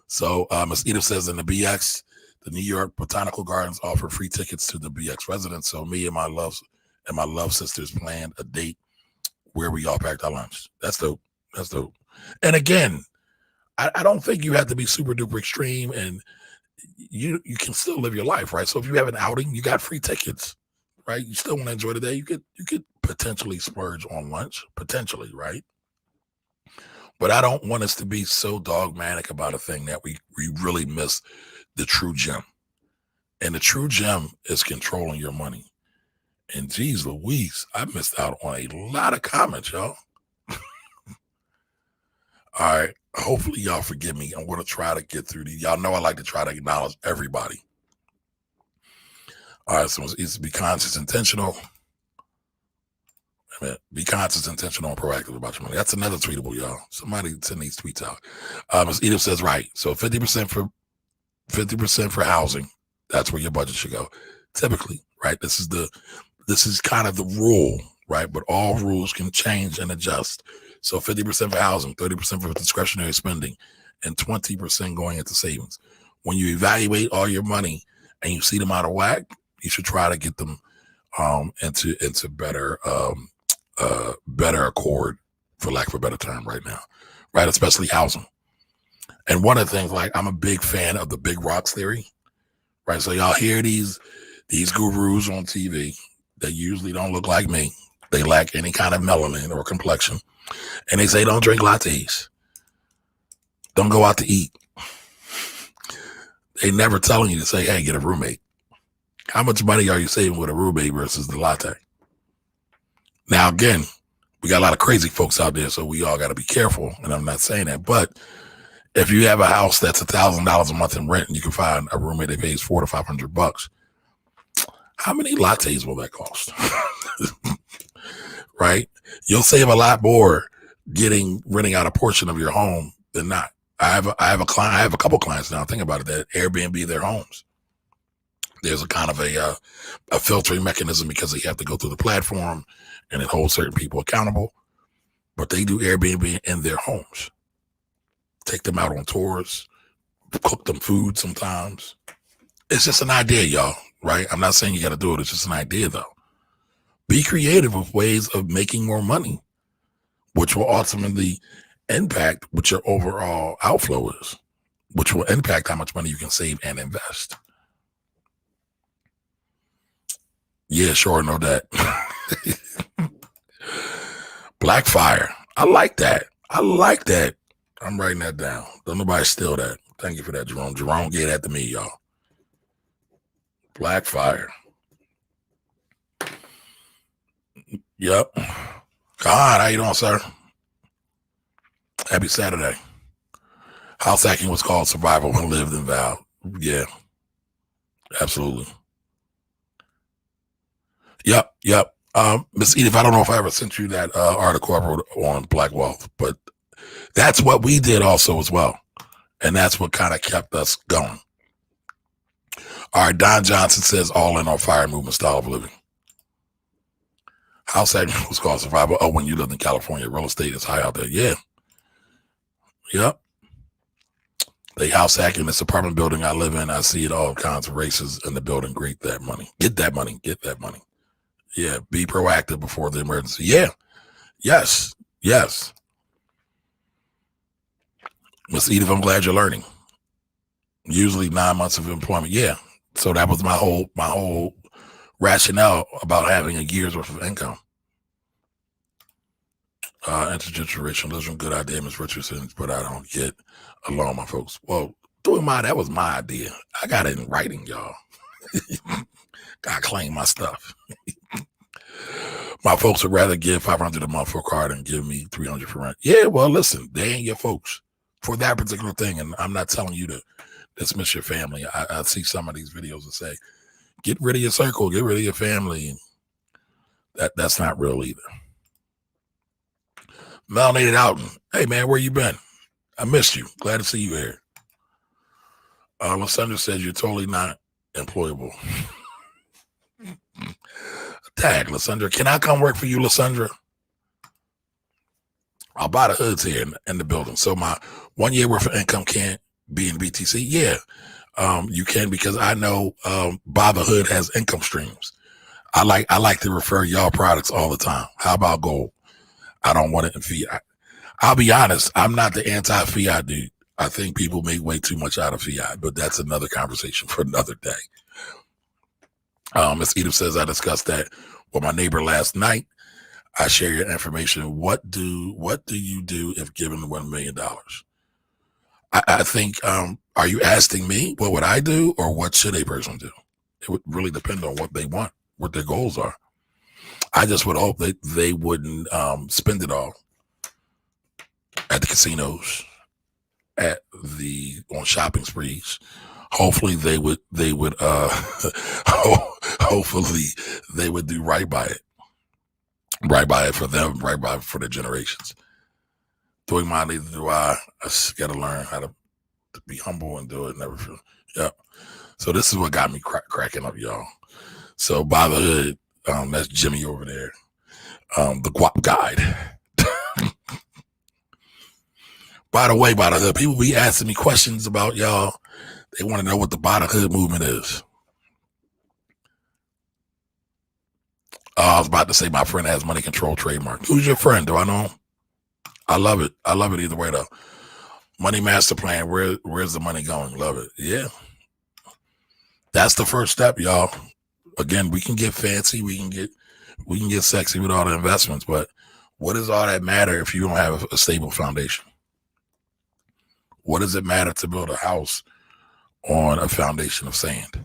So Ms. Edith says in the BX, the New York Botanical Gardens offer free tickets to the BX residents. So me and my love sisters planned a date where we all packed our lunch. That's dope. That's dope. And again, I don't think you have to be super duper extreme, and you can still live your life, right? So if you have an outing, you got free tickets, right? You still want to enjoy the day. You could potentially splurge on lunch, potentially, right? But I don't want us to be so dogmatic about a thing that we really miss the true gem. And the true gem is controlling your money. And geez Louise, I missed out on a lot of comments, y'all. All right. Hopefully y'all forgive me. I'm going to try to get through these. Y'all know I like to try to acknowledge everybody. All right. So it's be conscious, intentional. Be conscious, intentional, and proactive about your money. That's another tweetable, y'all. Somebody send these tweets out. As Edith says, right. So 50% for housing. That's where your budget should go. Typically, right? This is kind of the rule, right? But all rules can change and adjust. So 50% for housing, 30% for discretionary spending, and 20% going into savings. When you evaluate all your money and you see them out of whack, you should try to get them into better accord, for lack of a better term, right now, right? Especially housing. And one of the things, like, I'm a big fan of the big rocks theory, right? So y'all hear these gurus on TV that usually don't look like me. They lack any kind of melanin or complexion. And they say, don't drink lattes. Don't go out to eat. They never telling you to say, hey, get a roommate. How much money are you saving with a roommate versus the latte? Now, again, we got a lot of crazy folks out there, so we all got to be careful. And I'm not saying that, but if you have a house that's $1,000 a month in rent and you can find a roommate that pays $400 to $500, how many lattes will that cost? Right? You'll save a lot more renting out a portion of your home than not. I have a couple clients now, think about it, that Airbnb their homes. There's a kind of a filtering mechanism because they have to go through the platform and it holds certain people accountable. But they do Airbnb in their homes. Take them out on tours, cook them food sometimes. It's just an idea, y'all, right? I'm not saying you got to do it. It's just an idea, though. Be creative with ways of making more money, which will ultimately impact what your overall outflow is, which will impact how much money you can save and invest. Yeah, sure, know that. Blackfire. I like that. I like that. I'm writing that down. Don't nobody steal that. Thank you for that, Jerome. Jerome gave that to me, y'all. Blackfire. Yep. God, how you doing, sir? Happy Saturday. House hacking was called survival when lived in Val. Yeah, absolutely. Yep. Miss Edith, I don't know if I ever sent you that article I wrote on Black Wealth, but that's what we did also as well. And that's what kind of kept us going. All right, Don Johnson says all in on fire movement style of living. House hacking was called survival. Oh, when you lived in California, real estate is high out there. Yeah. Yep. They house hack in this apartment building I live in. I see it all kinds of races in the building. Great that money. Get that money. Get that money. Yeah. Be proactive before the emergency. Yeah. Yes. Yes. Miss Edith, I'm glad you're learning. Usually 9 months of employment. Yeah. So that was my whole rationale about having a year's worth of income. Intergenerational, good idea, Miss Richardson, but I don't get along, my folks. Well, that was my idea. I got it in writing, y'all. I claim my stuff. My folks would rather give $500 a month for a car than give me $300 for rent. Yeah, well, listen, they ain't your folks for that particular thing, and I'm not telling you to dismiss your family. I see some of these videos that say, get rid of your circle, get rid of your family. That's not real either. Melanated Outon. Hey, man, where you been? I missed you. Glad to see you here. Lysandra says you're totally not employable. Tag, Lysandra. Can I come work for you, Lysandra? I'll buy the hoods here in the building. So my 1 year worth of income can't be in BTC. Yeah, you can, because I know Buy the Hood has income streams. I like to refer y'all products all the time. How about gold? I don't want it in fiat. I'll be honest, I'm not the anti-fiat dude. I think people make way too much out of fiat, but that's another conversation for another day. Ms. Edith says, I discussed that with my neighbor last night. I share your information. What do you do if given $1 million? I think, are you asking me what would I do, or what should a person do? It would really depend on what they want, what their goals are. I just would hope that they wouldn't spend it all at the casinos, on shopping sprees. Hopefully they would hopefully they would do right by it for them, right by it for their generations. Doing mine, neither do I. I just got to learn how to be humble and do it. Never feel. Yep. So this is what got me cracking up, y'all. So Buy the Hood, that's Jimmy over there, the Guap Guide. By the way, Buy the Hood, people be asking me questions about y'all. They want to know what the Buy the Hood movement is. I was about to say my friend has money control trademark. Who's your friend? Do I know him? I love it. I love it either way, though. Money master plan. Where's the money going? Love it. Yeah. That's the first step, y'all. Again, we can get fancy. We can get sexy with all the investments, but what does all that matter if you don't have a stable foundation? What does it matter to build a house on a foundation of sand?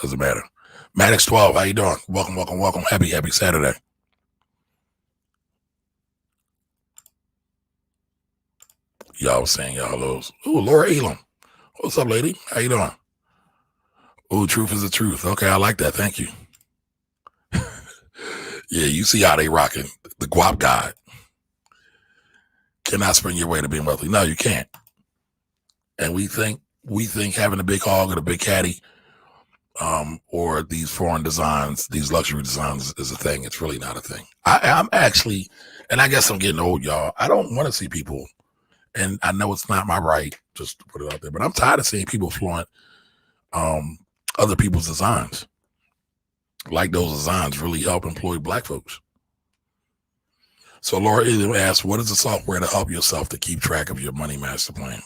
Doesn't matter. Maddox 12, how you doing? Welcome. Happy Saturday. Y'all was saying y'all hellos. Ooh, Laura Elam. What's up, lady? How you doing? Ooh, truth is the truth. Okay, I like that. Thank you. Yeah, you see how they rocking the Guap Guide. Cannot spring your way to being wealthy. No, you can't. And we think having a big hog and a big caddy, or these foreign designs, these luxury designs is a thing. It's really not a thing. I'm actually, and I guess I'm getting old, y'all. I don't want to see people, and I know it's not my right just to put it out there, but I'm tired of seeing people flaunt other people's designs. Like those designs really help employ Black folks. So Laura asks, what is the software to help yourself to keep track of your money master plan?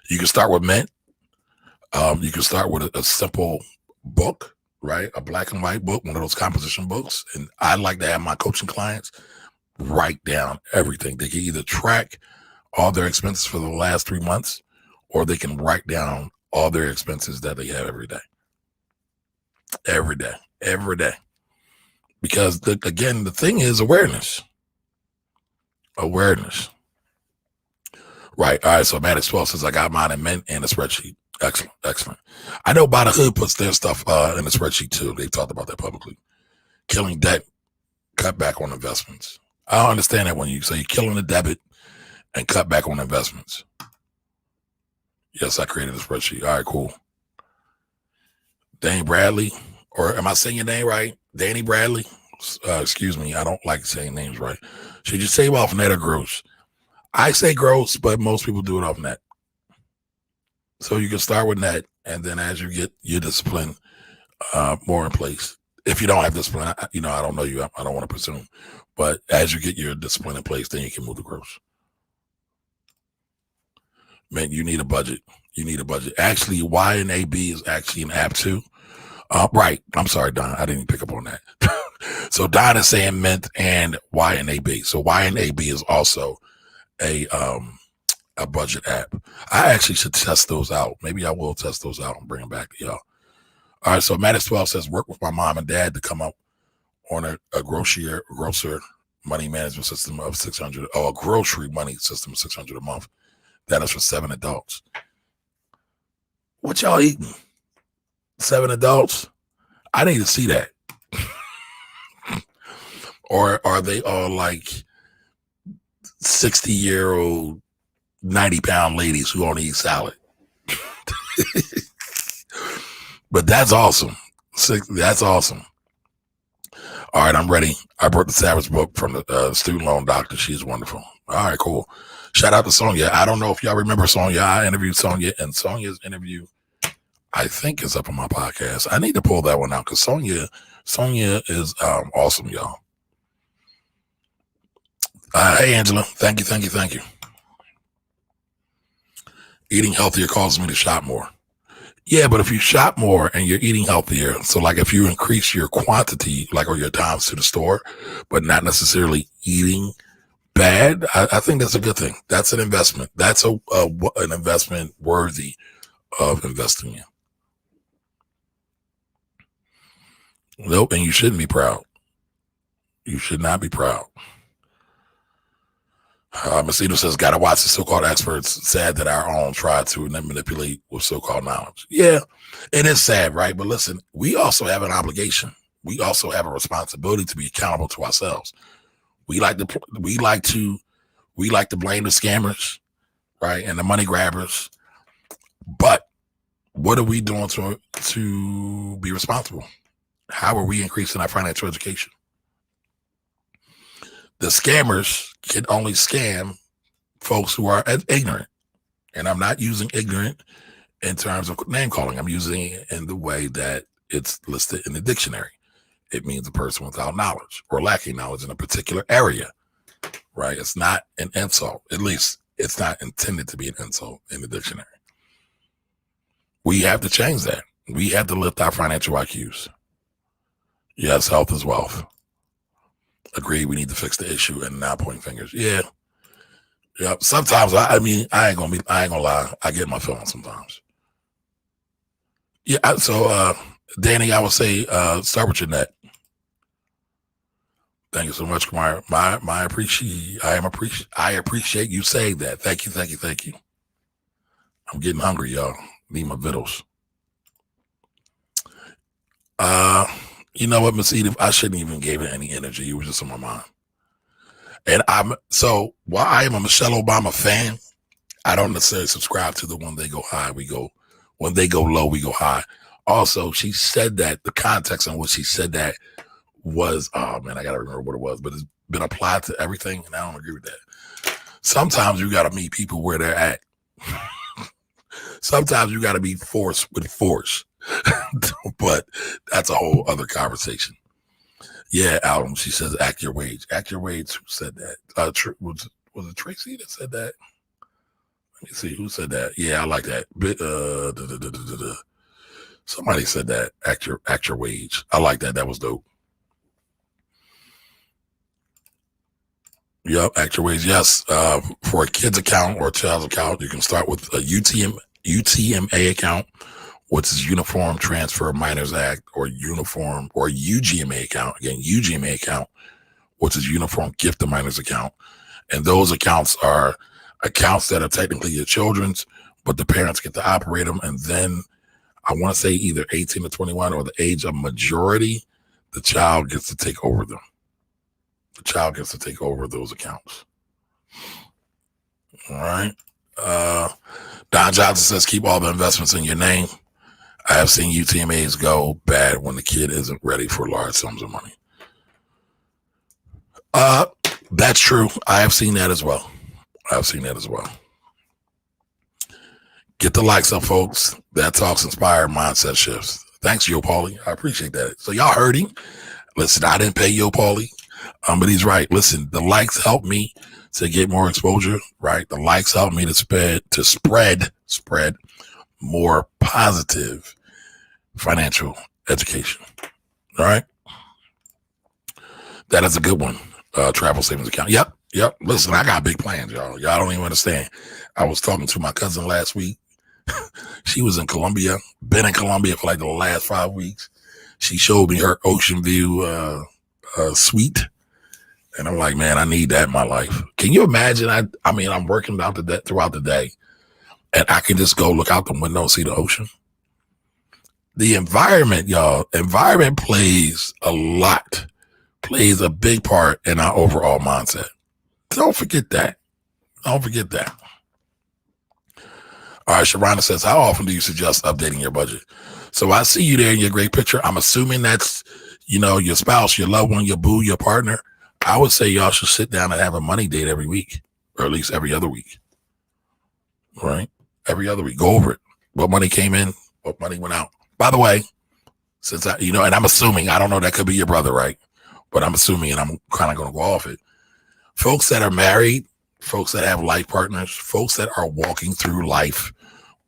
You can start with Mint. You can start with a simple book. right? A black and white book, one of those composition books. And I like to have my coaching clients write down everything. They can either track all their expenses for the last 3 months, or they can write down all their expenses that they have every day. Every day. Every day. Because again, the thing is awareness. Awareness. Right. All right. So Maddox 12 says I got mine in Mint and a spreadsheet. Excellent. Excellent. I know Buy the Hood puts their stuff in the spreadsheet too. They've talked about that publicly. Killing debt, cut back on investments. I don't understand that when you say you're killing the debit and cut back on investments. Yes, I created a spreadsheet. All right, cool. Danny Bradley, or am I saying your name right? Danny Bradley? Excuse me. I don't like saying names right. Should you save off net or gross? I say gross, but most people do it off net. So you can start with net, and then as you get your discipline more in place, if you don't have discipline, I don't know you. I don't want to presume, but as you get your discipline in place, then you can move to gross. Man, you need a budget. You need a budget. Actually, YNAB is actually an app too. Right. I'm sorry, Don. I didn't pick up on that. So Don is saying Mint and YNAB. So YNAB is also a budget app. I actually should test those out. Maybe I will test those out and bring them back to y'all. All right. So Maddox 12 says work with my mom and dad to come up on a grocer money management system of $600. Oh, a grocery money system of $600 a month. That is for 7 adults. What y'all eating? 7 adults? I need to see that. Or are they all like 60-year-old, 90-pound ladies who only eat salad? But that's awesome. That's awesome. All right, I'm ready. I brought the Savage book from the student loan doctor. She's wonderful. All right, cool. Shout out to Sonia. I don't know if y'all remember Sonia. I interviewed Sonia, and Sonia's interview, I think, is up on my podcast. I need to pull that one out because Sonia is awesome, y'all. Hey, Angela. Thank you. Eating healthier causes me to shop more. Yeah, but if you shop more and you're eating healthier, so like if you increase your quantity, like or your times to the store, but not necessarily eating bad, I think that's a good thing. That's an investment. That's an investment worthy of investing in. Nope, and you shouldn't be proud. You should not be proud. Macedo says, gotta watch the so-called experts. Sad that our own try to manipulate with so-called knowledge. Yeah, it is sad, right? But listen, we also have an obligation. We also have a responsibility to be accountable to ourselves. We like to blame the scammers, right, and the money grabbers. But what are we doing to be responsible? How are we increasing our financial education? The scammers can only scam folks who are ignorant. And I'm not using ignorant in terms of name calling. I'm using it in the way that it's listed in the dictionary. It means a person without knowledge or lacking knowledge in a particular area, right? It's not an insult. At least it's not intended to be an insult in the dictionary. We have to change that. We have to lift our financial IQs. Yes, health is wealth. Agree, we need to fix the issue and not point fingers. Yeah. Sometimes I ain't gonna lie. I get my feelings sometimes. Yeah. So Danny, I would say start with your net. Thank you so much, Kumar. I appreciate you saying that. Thank you. I'm getting hungry, y'all. Need my vittles. You know what, Miss Edith? I shouldn't even give it any energy. You were just on my mind. And while I am a Michelle Obama fan, I don't necessarily subscribe to the when they go high, when they go low, we go high. Also, she said that the context in which she said that was, I gotta remember what it was, but it's been applied to everything, and I don't agree with that. Sometimes you gotta meet people where they're at. Sometimes you gotta be forced with force. But that's a whole other conversation. Yeah, Alvin, she says, act your wage. Act your wage. Who said that? Was it Tracy that said that? Let me see. Who said that? Yeah, I like that. Somebody said that. Act your wage. I like that. That was dope. Yep, act your wage. Yes. For a kid's account or a child's account, you can start with a UTMA account, which is Uniform Transfer Minors Act, or Uniform or UGMA account. Again, UGMA account, which is Uniform Gift to Minors account. And those accounts are accounts that are technically your children's, but the parents get to operate them. And then I want to say either 18 to 21 or the age of majority, the child gets to take over them. The child gets to take over those accounts. All right. Don Johnson says, keep all the investments in your name. I have seen UTMAs go bad when the kid isn't ready for large sums of money. That's true. I have seen that as well. Get the likes up, folks. That talks inspire mindset shifts. Thanks, Yo Paulie. I appreciate that. So y'all heard him. Listen, I didn't pay Yo Paulie, but he's right. Listen, the likes help me to get more exposure, right? The likes help me to spread more positive financial education. All right. That is a good one. Travel savings account. Yep. Listen, I got big plans, y'all. Y'all don't even understand. I was talking to my cousin last week. She was in Colombia, been in Colombia for like the last 5 weeks. She showed me her ocean view suite. And I'm like, man, I need that in my life. Can you imagine? I mean, I'm working throughout the day, and I can just go look out the window and see the ocean. The environment, y'all, plays a big part in our overall mindset. Don't forget that. All right, Sharana says, how often do you suggest updating your budget? So I see you there in your great picture. I'm assuming that's, your spouse, your loved one, your boo, your partner. I would say y'all should sit down and have a money date every week, or at least every other week. Right? Every other week. Go over it. What money came in, what money went out. By the way, since and I'm assuming, I don't know, that could be your brother, right? But I'm assuming, and I'm kind of going to go off it. Folks that are married, folks that have life partners, folks that are walking through life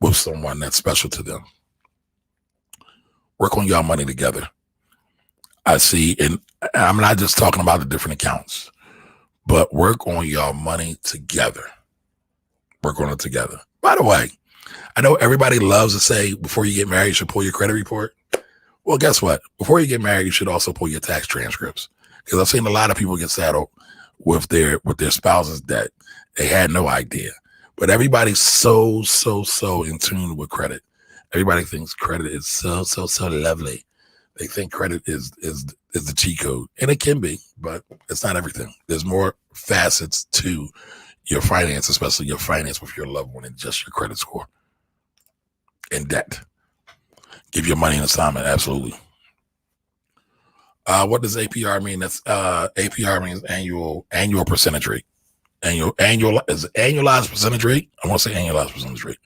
with someone that's special to them, work on y'all money together. I see, and I'm not just talking about the different accounts, but work on y'all money together. Work on it together. By the way, I know everybody loves to say before you get married, you should pull your credit report. Well, guess what? Before you get married, you should also pull your tax transcripts, because I've seen a lot of people get saddled with their spouse's debt. They had no idea. But everybody's so in tune with credit. Everybody thinks credit is so lovely. They think credit is the cheat code, and it can be, but it's not everything. There's more facets to your finance, especially your finance with your loved one, and just your credit score and debt. Give your money an assignment, absolutely. What does APR mean? That's APR means annual percentage rate. Annualized percentage rate. I want to say annualized percentage rate.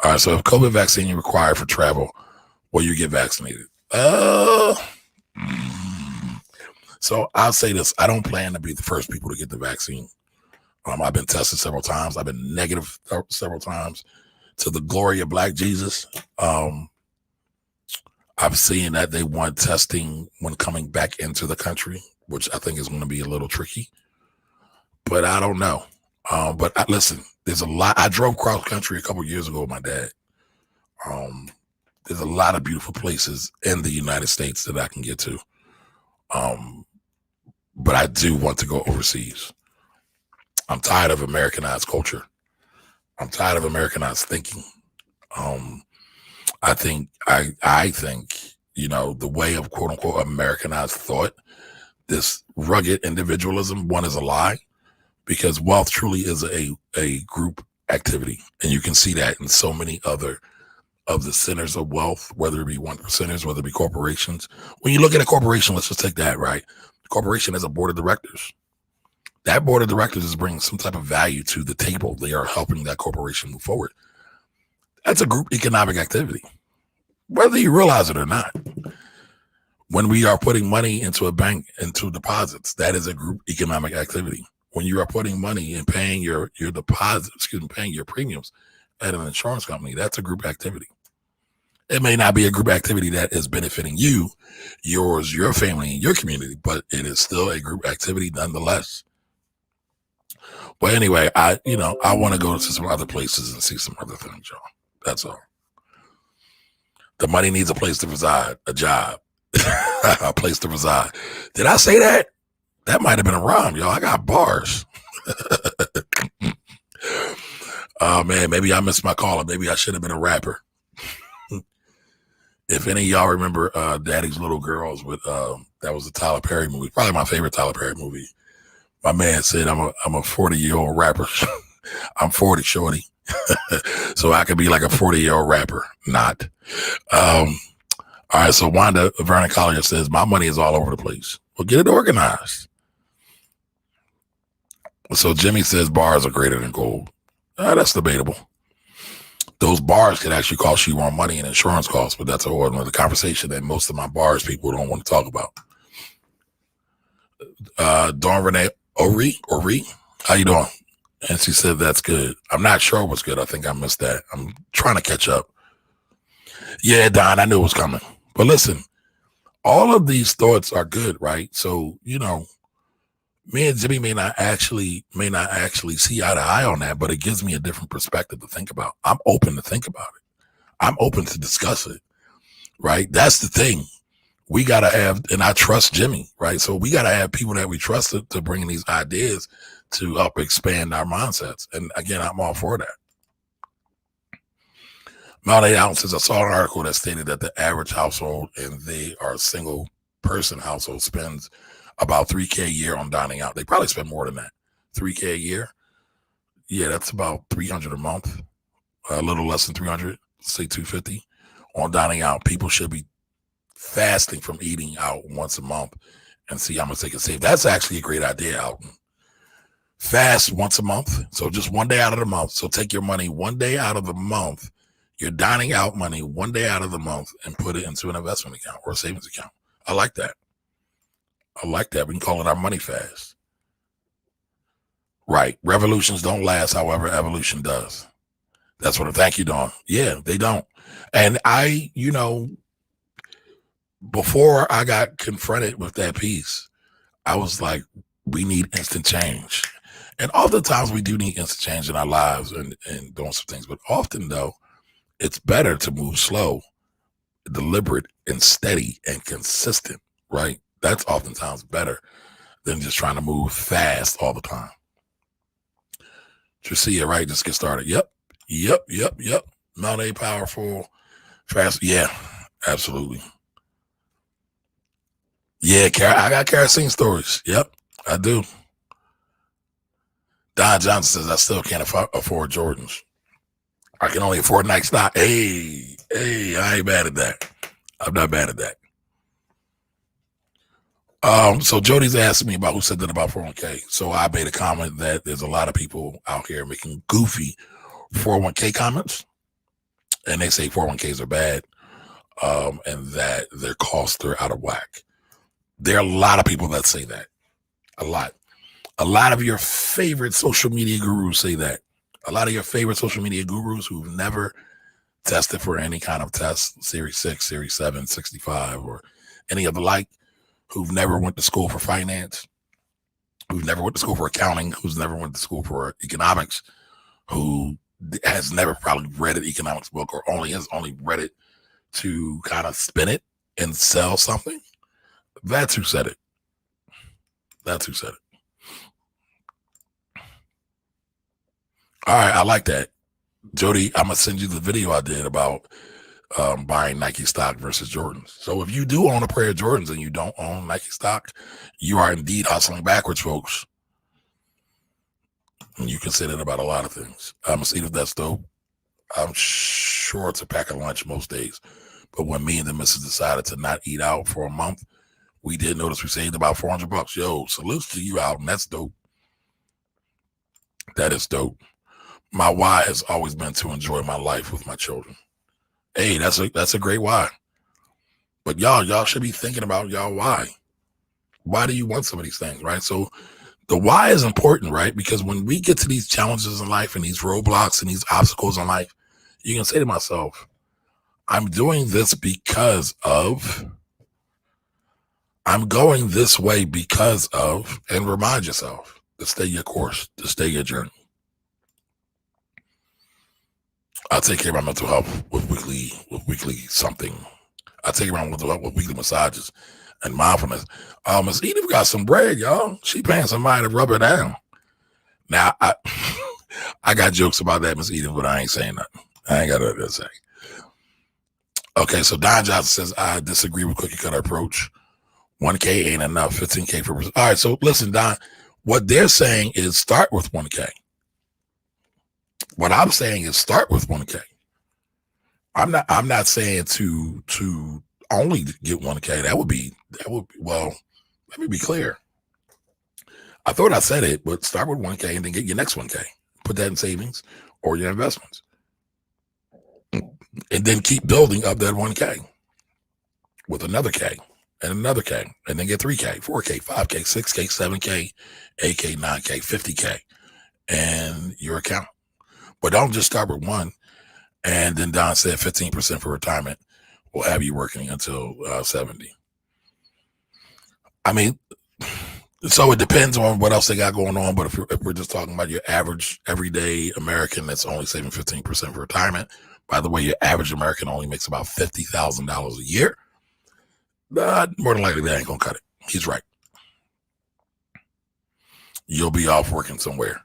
All right. So if COVID vaccine is required for travel, will you get vaccinated? So I'll say this: I don't plan to be the first people to get the vaccine. I've been tested several times. I've been negative several times. To the glory of Black Jesus. I've seen that they want testing when coming back into the country, which I think is going to be a little tricky. But I don't know. Listen, there's a lot. I drove cross country a couple of years ago with my dad. There's a lot of beautiful places in the United States that I can get to. But I do want to go overseas. I'm tired of Americanized culture. I'm tired of Americanized thinking. I think, the way of quote unquote Americanized thought, this rugged individualism, one is a lie, because wealth truly is a group activity. And you can see that in so many other of the centers of wealth, whether it be 1%ers, whether it be corporations. When you look at a corporation, let's just take that, right? The corporation has a board of directors. That board of directors is bringing some type of value to the table. They are helping that corporation move forward. That's a group economic activity, whether you realize it or not. When we are putting money into a bank, into deposits, that is a group economic activity. When you are putting money and paying your deposits, paying your premiums at an insurance company, that's a group activity. It may not be a group activity that is benefiting you, yours, your family, and your community, but it is still a group activity nonetheless. But anyway, I want to go to some other places and see some other things, y'all. That's all. The money needs a place to reside, a job, a place to reside. Did I say that? That might have been a rhyme, y'all. I got bars. Oh man, maybe I missed my caller. Maybe I should have been a rapper. If any of y'all remember Daddy's Little Girls with that was a Tyler Perry movie, probably my favorite Tyler Perry movie. My man said I'm a 40-year-old rapper. I'm 40, shorty. So I could be like a 40-year-old rapper. Not. All right, so Wanda Vernon Collier says, my money is all over the place. Well, get it organized. So Jimmy says bars are greater than gold. That's debatable. Those bars could actually cost you more money in insurance costs, but that's a whole other conversation that most of my bars people don't want to talk about. Dawn Renee Ori, how you doing? And she said, that's good. I'm not sure what's good. I think I missed that. I'm trying to catch up. Yeah, Don, I knew it was coming. But listen, all of these thoughts are good, right? So, me and Jimmy may not actually see eye to eye on that, but it gives me a different perspective to think about. I'm open to think about it. I'm open to discuss it, right? That's the thing. We got to have, and I trust Jimmy, right? So we got to have people that we trust to bring these ideas to help expand our mindsets. And again, I'm all for that. Mount 8 ounces. I saw an article that stated that the average household, and they are a single person household, spends about $3,000 a year on dining out. They probably spend more than that. $3,000 a year. Yeah, that's about $300 a month. A little less than 300, say 250 on dining out. People should be fasting from eating out once a month and see how much they can save. That's actually a great idea, Alton. Fast once a month. So just one day out of the month. So take your money one day out of the month, your dining out money one day out of the month, and put it into an investment account or a savings account. I like that. We can call it our money fast. Right. Revolutions don't last. However, evolution does. That's what thank you, Dawn. Yeah, they don't. And I, before I got confronted with that piece, I was like, we need instant change. And oftentimes we do need instant change in our lives and doing some things. But often, though, it's better to move slow, deliberate, and steady and consistent, right? That's oftentimes better than just trying to move fast all the time. Tricia, right? Just get started. Yep. Mount A, powerful, fast. Yeah, absolutely. Yeah, I got kerosene stories. Yep, I do. Don Johnson says, I still can't afford Jordans. I can only afford Nike stock. Hey, I ain't mad at that. I'm not mad at that. So Jody's asking me about who said that about 401k. So I made a comment that there's a lot of people out here making goofy 401k comments, and they say 401ks are bad, and that their costs are out of whack. There are a lot of people that say that. A lot of your favorite social media gurus say that. A lot of your favorite social media gurus who've never tested for any kind of test, Series 6, Series 7, 65, or any of the like, who've never went to school for finance, who've never went to school for accounting, who's never went to school for economics, who has never probably read an economics book or has only read it to kind of spin it and sell something. That's who said it. All right, I like that. Jody, I'm going to send you the video I did about buying Nike stock versus Jordans. So if you do own a pair of Jordans and you don't own Nike stock, you are indeed hustling backwards, folks. And you can say that about a lot of things. I'm see if that's dope. I'm sure it's a pack of lunch most days. But when me and the missus decided to not eat out for a month, we did notice we saved about $400. Yo, salutes to you, Alton. That's dope. That is dope. My why has always been to enjoy my life with my children. Hey, that's a great why. But y'all should be thinking about y'all why. Why do you want some of these things, right? So the why is important, right? Because when we get to these challenges in life and these roadblocks and these obstacles in life, you can say to myself, I'm doing this because of, I'm going this way because of, and remind yourself to stay your course, to stay your journey. I take care of my mental health with weekly something. I take care of my mental health with weekly massages and mindfulness. Miss Edith got some bread, y'all. She paying somebody to rub her down. Now, I got jokes about that, Miss Edith, but I ain't saying nothing. I ain't got nothing to say. Okay, so Don Johnson says, I disagree with cookie cutter approach. 1K ain't enough, 15K for... All right, so listen, Don, what they're saying is start with 1K. What I'm saying is start with 1K. I'm not saying to only get 1K. That would be, well, let me be clear. I thought I said it, but start with 1K and then get your next 1K. Put that in savings or your investments. And then keep building up that 1K with another K and another K, and then get 3K, 4K, 5K, 6K, 7K, 8K, 9K, 50K, and your account. But don't just start with one. And then Don said 15% for retirement will have you working until 70. I mean, so it depends on what else they got going on. But if we're just talking about your average everyday American that's only saving 15% for retirement, by the way, your average American only makes about $50,000 a year. More than likely, they ain't going to cut it. He's right. You'll be off working somewhere.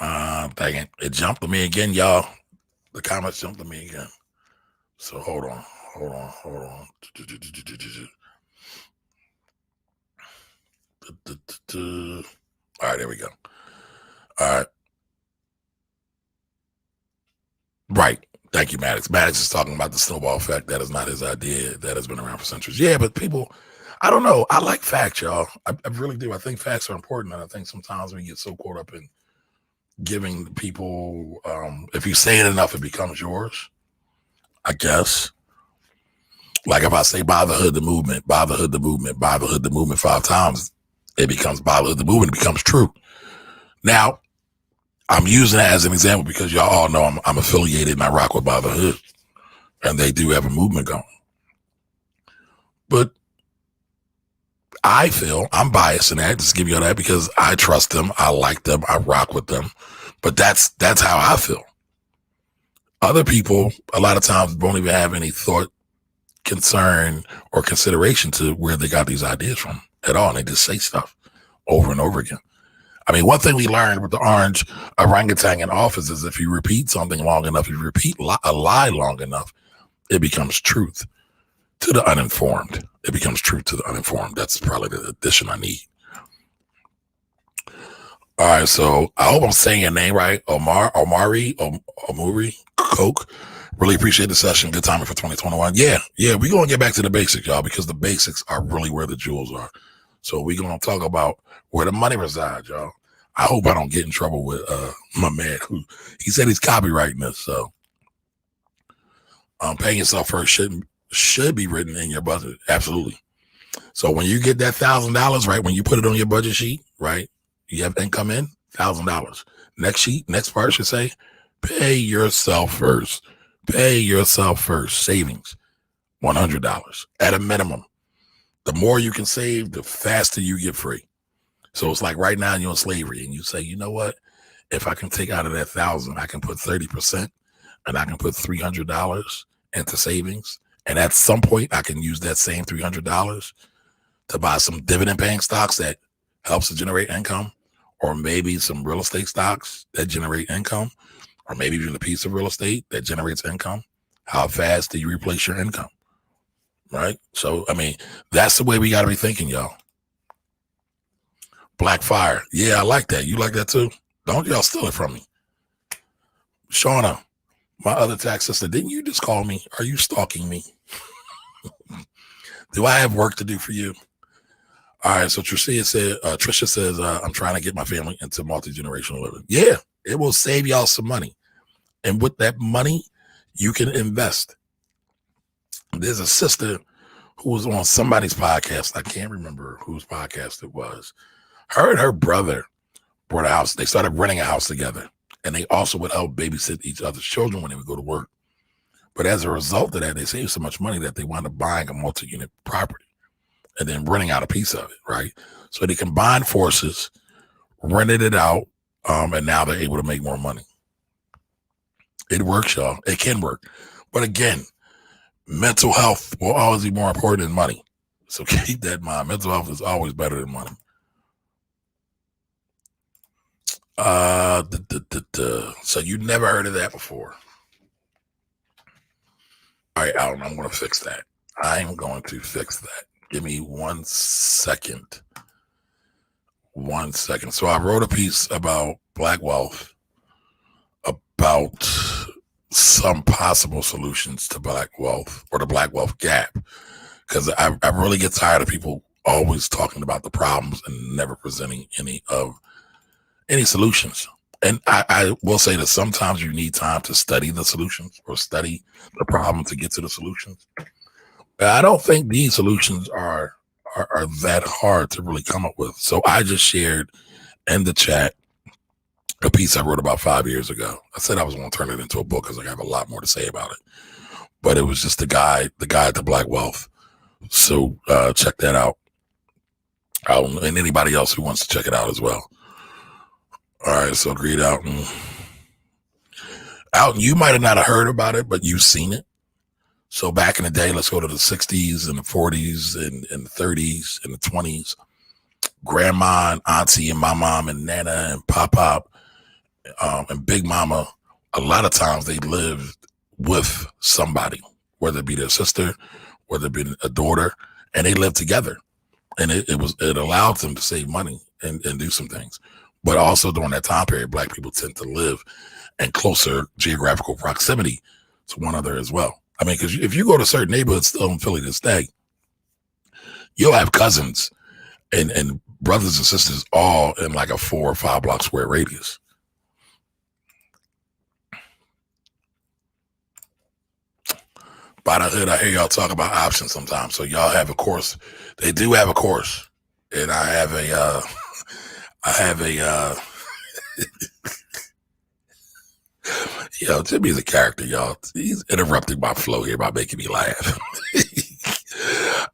Dang it. It jumped to me again, y'all. The comments jumped to me again. So hold on. All right, there we go. All right. Right. Thank you, Maddox. Maddox is talking about the snowball effect. That is not his idea. That has been around for centuries. Yeah, but people, I don't know. I like facts, y'all. I really do. I think facts are important. And I think sometimes we get so caught up in giving people, if you say it enough, it becomes yours, I guess. Like if I say buy the hood, the movement, buy the hood, the movement, buy the hood, the movement 5 times, it becomes buy the hood, the movement, it becomes true. Now, I'm using that as an example because y'all all know I'm affiliated and I rock with Buy the Hood. And they do have a movement going. But I feel I'm biased in that, just give you that because I trust them, I like them, I rock with them. But that's how I feel. Other people, a lot of times, don't even have any thought, concern, or consideration to where they got these ideas from at all. And they just say stuff over and over again. I mean, one thing we learned with the orange orangutan in office is if you repeat something long enough, if you repeat a lie long enough, it becomes truth to the uninformed. It becomes truth to the uninformed. That's probably the addition I need. All right, so I hope I'm saying your name right. Omari Coke. Really appreciate the session. Good timing for 2021. Yeah, we're going to get back to the basics, y'all, because the basics are really where the jewels are. So we're going to talk about where the money resides, y'all. I hope I don't get in trouble with my man who he said he's copywriting this. So paying yourself first should be written in your budget. Absolutely. So when you get that $1,000, right, when you put it on your budget sheet, right, you have income in $1,000. Next part should say, pay yourself first. Pay yourself first. Savings, $100 at a minimum. The more you can save, the faster you get free. So it's like right now you're in slavery and you say, you know what? If I can take out of that 1,000, I can put 30% and I can put $300 into savings. And at some point I can use that same $300 to buy some dividend paying stocks that helps to generate income, or maybe some real estate stocks that generate income, or maybe even a piece of real estate that generates income. How fast do you replace your income? Right? So, I mean, that's the way we got to be thinking, y'all. Black Fire. Yeah, I like that. You like that too? Don't y'all steal it from me. Shauna, my other tax sister, didn't you just call me? Are you stalking me? Do I have work to do for you? All right, so Trisha says, I'm trying to get my family into multi-generational living. Yeah, it will save y'all some money. And with that money, you can invest. There's a sister who was on somebody's podcast. I can't remember whose podcast it was. Her and her brother bought a house. They started renting a house together. And they also would help babysit each other's children when they would go to work. But as a result of that, they saved so much money that they wound up buying a multi-unit property and then renting out a piece of it, right? So they combined forces, rented it out, and now they're able to make more money. It works, y'all. It can work. But again, mental health will always be more important than money. So keep that in mind. Mental health is always better than money. So you never heard of that before. All right, Alan, I'm going to fix that. I'm going to fix that. Give me 1 second. 1 second. So I wrote a piece about Black wealth, about some possible solutions to Black wealth or the Black wealth gap, because I really get tired of people always talking about the problems and never presenting any solutions. And I will say that sometimes you need time to study the solutions or study the problem to get to the solutions. I don't think these solutions are that hard to really come up with. So I just shared in the chat a piece I wrote about 5 years ago. I said I was going to turn it into a book because I have a lot more to say about it. But it was just the guide to Black wealth. So check that out. And anybody else who wants to check it out as well. All right, so greet Alton. Alton, you might have not heard about it, but you've seen it. So back in the day, let's go to the 60s and the 40s and the 30s and the 20s. Grandma and auntie and my mom and Nana and Pop and Big Mama, a lot of times they lived with somebody, whether it be their sister, whether it be a daughter, and they lived together. And it allowed them to save money and do some things. But also during that time period, Black people tend to live in closer geographical proximity to one another as well. I mean, because if you go to certain neighborhoods still in Philly this day, you'll have cousins and brothers and sisters all in like a 4 or 5 block square radius. By the hood, I hear y'all talk about options sometimes. So y'all have a course. They do have a course. And I have a yo, Jimmy's a character, y'all. He's interrupting my flow here by making me laugh.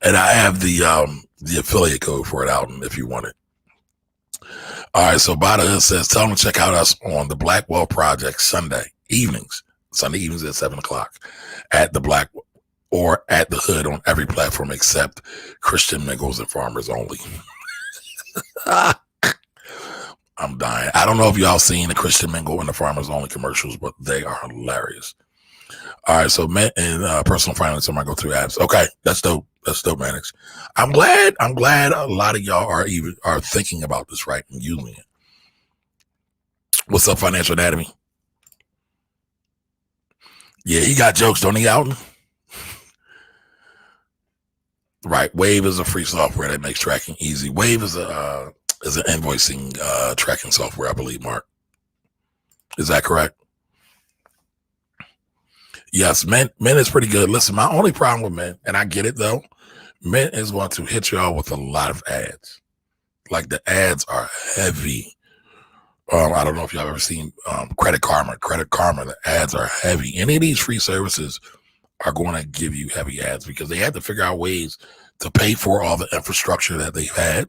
And I have the affiliate code for it out if you want it. All right, so Bada Hood says, tell them to check out us on the Black Wealth Project Sunday evenings at 7:00 at the Black or at the Hood on every platform except Christian Mingles and Farmers Only. I'm dying. I don't know if y'all seen the Christian Mingle and the Farmers Only commercials, but they are hilarious. All right, so Mint and personal finance, I'm gonna go through apps. Okay, that's dope. That's dope, Mannix. I'm glad a lot of y'all are thinking about this, right, and using it. What's up, Financial Anatomy? Yeah, he got jokes, don't he, Alton? Right, Wave is a free software that makes tracking easy. Wave is an invoicing tracking software, I believe, Mark. Is that correct? Yes, Mint is pretty good. Listen, my only problem with Mint, and I get it though, Mint is going to hit y'all with a lot of ads. Like the ads are heavy. I don't know if y'all ever seen Credit Karma. Credit Karma, the ads are heavy. Any of these free services are going to give you heavy ads because they had to figure out ways to pay for all the infrastructure that they've had.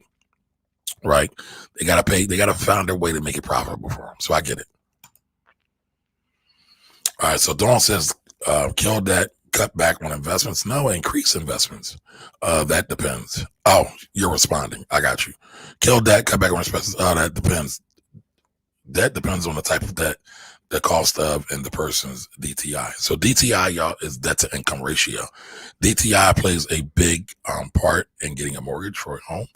Right? They got to pay. They got to find their way to make it profitable for them. So I get it. All right. So Dawn says, kill debt, cut back on investments. No, increase investments. That depends. Oh, you're responding. I got you. Kill debt, cut back on expenses. Oh, that depends. That depends on the type of debt, the cost of, and the person's DTI. So DTI, y'all, is debt to income ratio. DTI plays a big part in getting a mortgage for a home.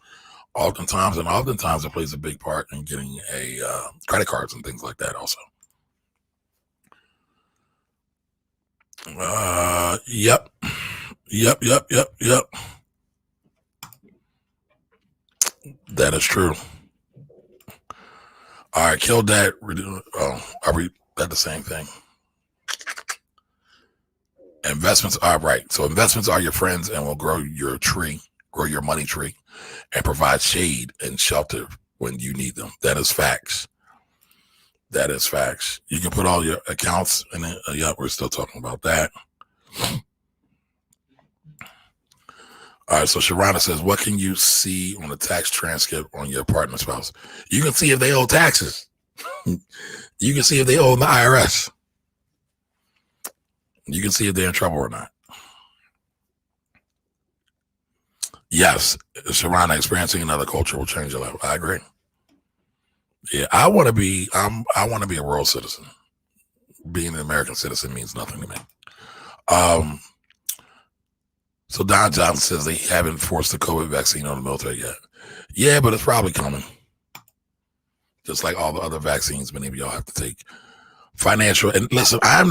Oftentimes it plays a big part in getting a credit cards and things like that also. Yep. That is true. All right, kill that. Are we that the same thing? Investments are right. So investments are your friends and will grow your tree, grow your money tree, and provide shade and shelter when you need them. That is facts. That is facts. You can put all your accounts in it. Yeah, we're still talking about that. All right, so Sharana says, what can you see on the tax transcript on your partner spouse? You can see if they owe taxes. You can see if they owe the IRS. You can see if they're in trouble or not. Yes, Sharana, experiencing another culture will change your life. I agree. Yeah, I want to be a world citizen. Being an American citizen means nothing to me. So Don Johnson says they haven't forced the COVID vaccine on the military yet. Yeah, but it's probably coming. Just like all the other vaccines many of y'all have to take. Financial, and listen, I am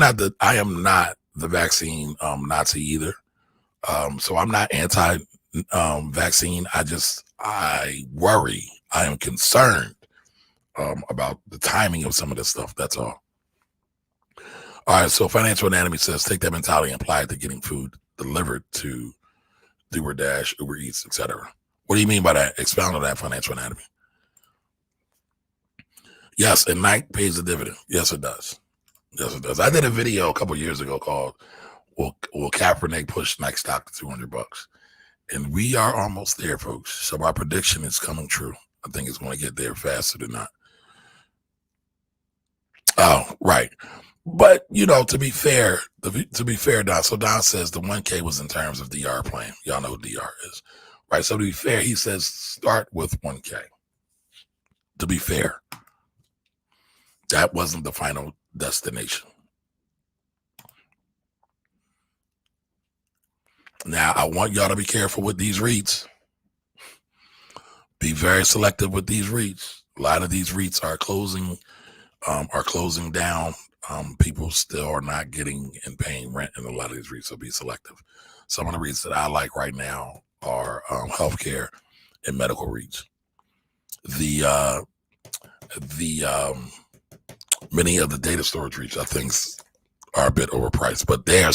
not the vaccine Nazi either. So I'm not anti vaccine. I worry. I am concerned about the timing of some of this stuff. That's all. All right. So Financial Anatomy says take that mentality and apply it to getting food delivered to DoorDash, Uber Eats, etc. What do you mean by that? Expound on that, Financial Anatomy. Yes, and Nike pays a dividend. Yes, it does. Yes, it does. I did a video a couple years ago called "Will Kaepernick push Nike stock to $200?" And we are almost there, folks. So our prediction is coming true. I think it's going to get there faster than not. Oh, right. But to be fair, Don. So Don says the 1K was in terms of DR plan. Y'all know what DR is, right? So to be fair, he says start with 1K. To be fair, that wasn't the final destination. Now, I want y'all to be careful with these REITs. Be very selective with these REITs. A lot of these REITs are closing down. People still are not getting and paying rent in a lot of these REITs, so be selective. Some of the REITs that I like right now are healthcare and medical REITs. Many of the data storage REITs, I think, are a bit overpriced, but they are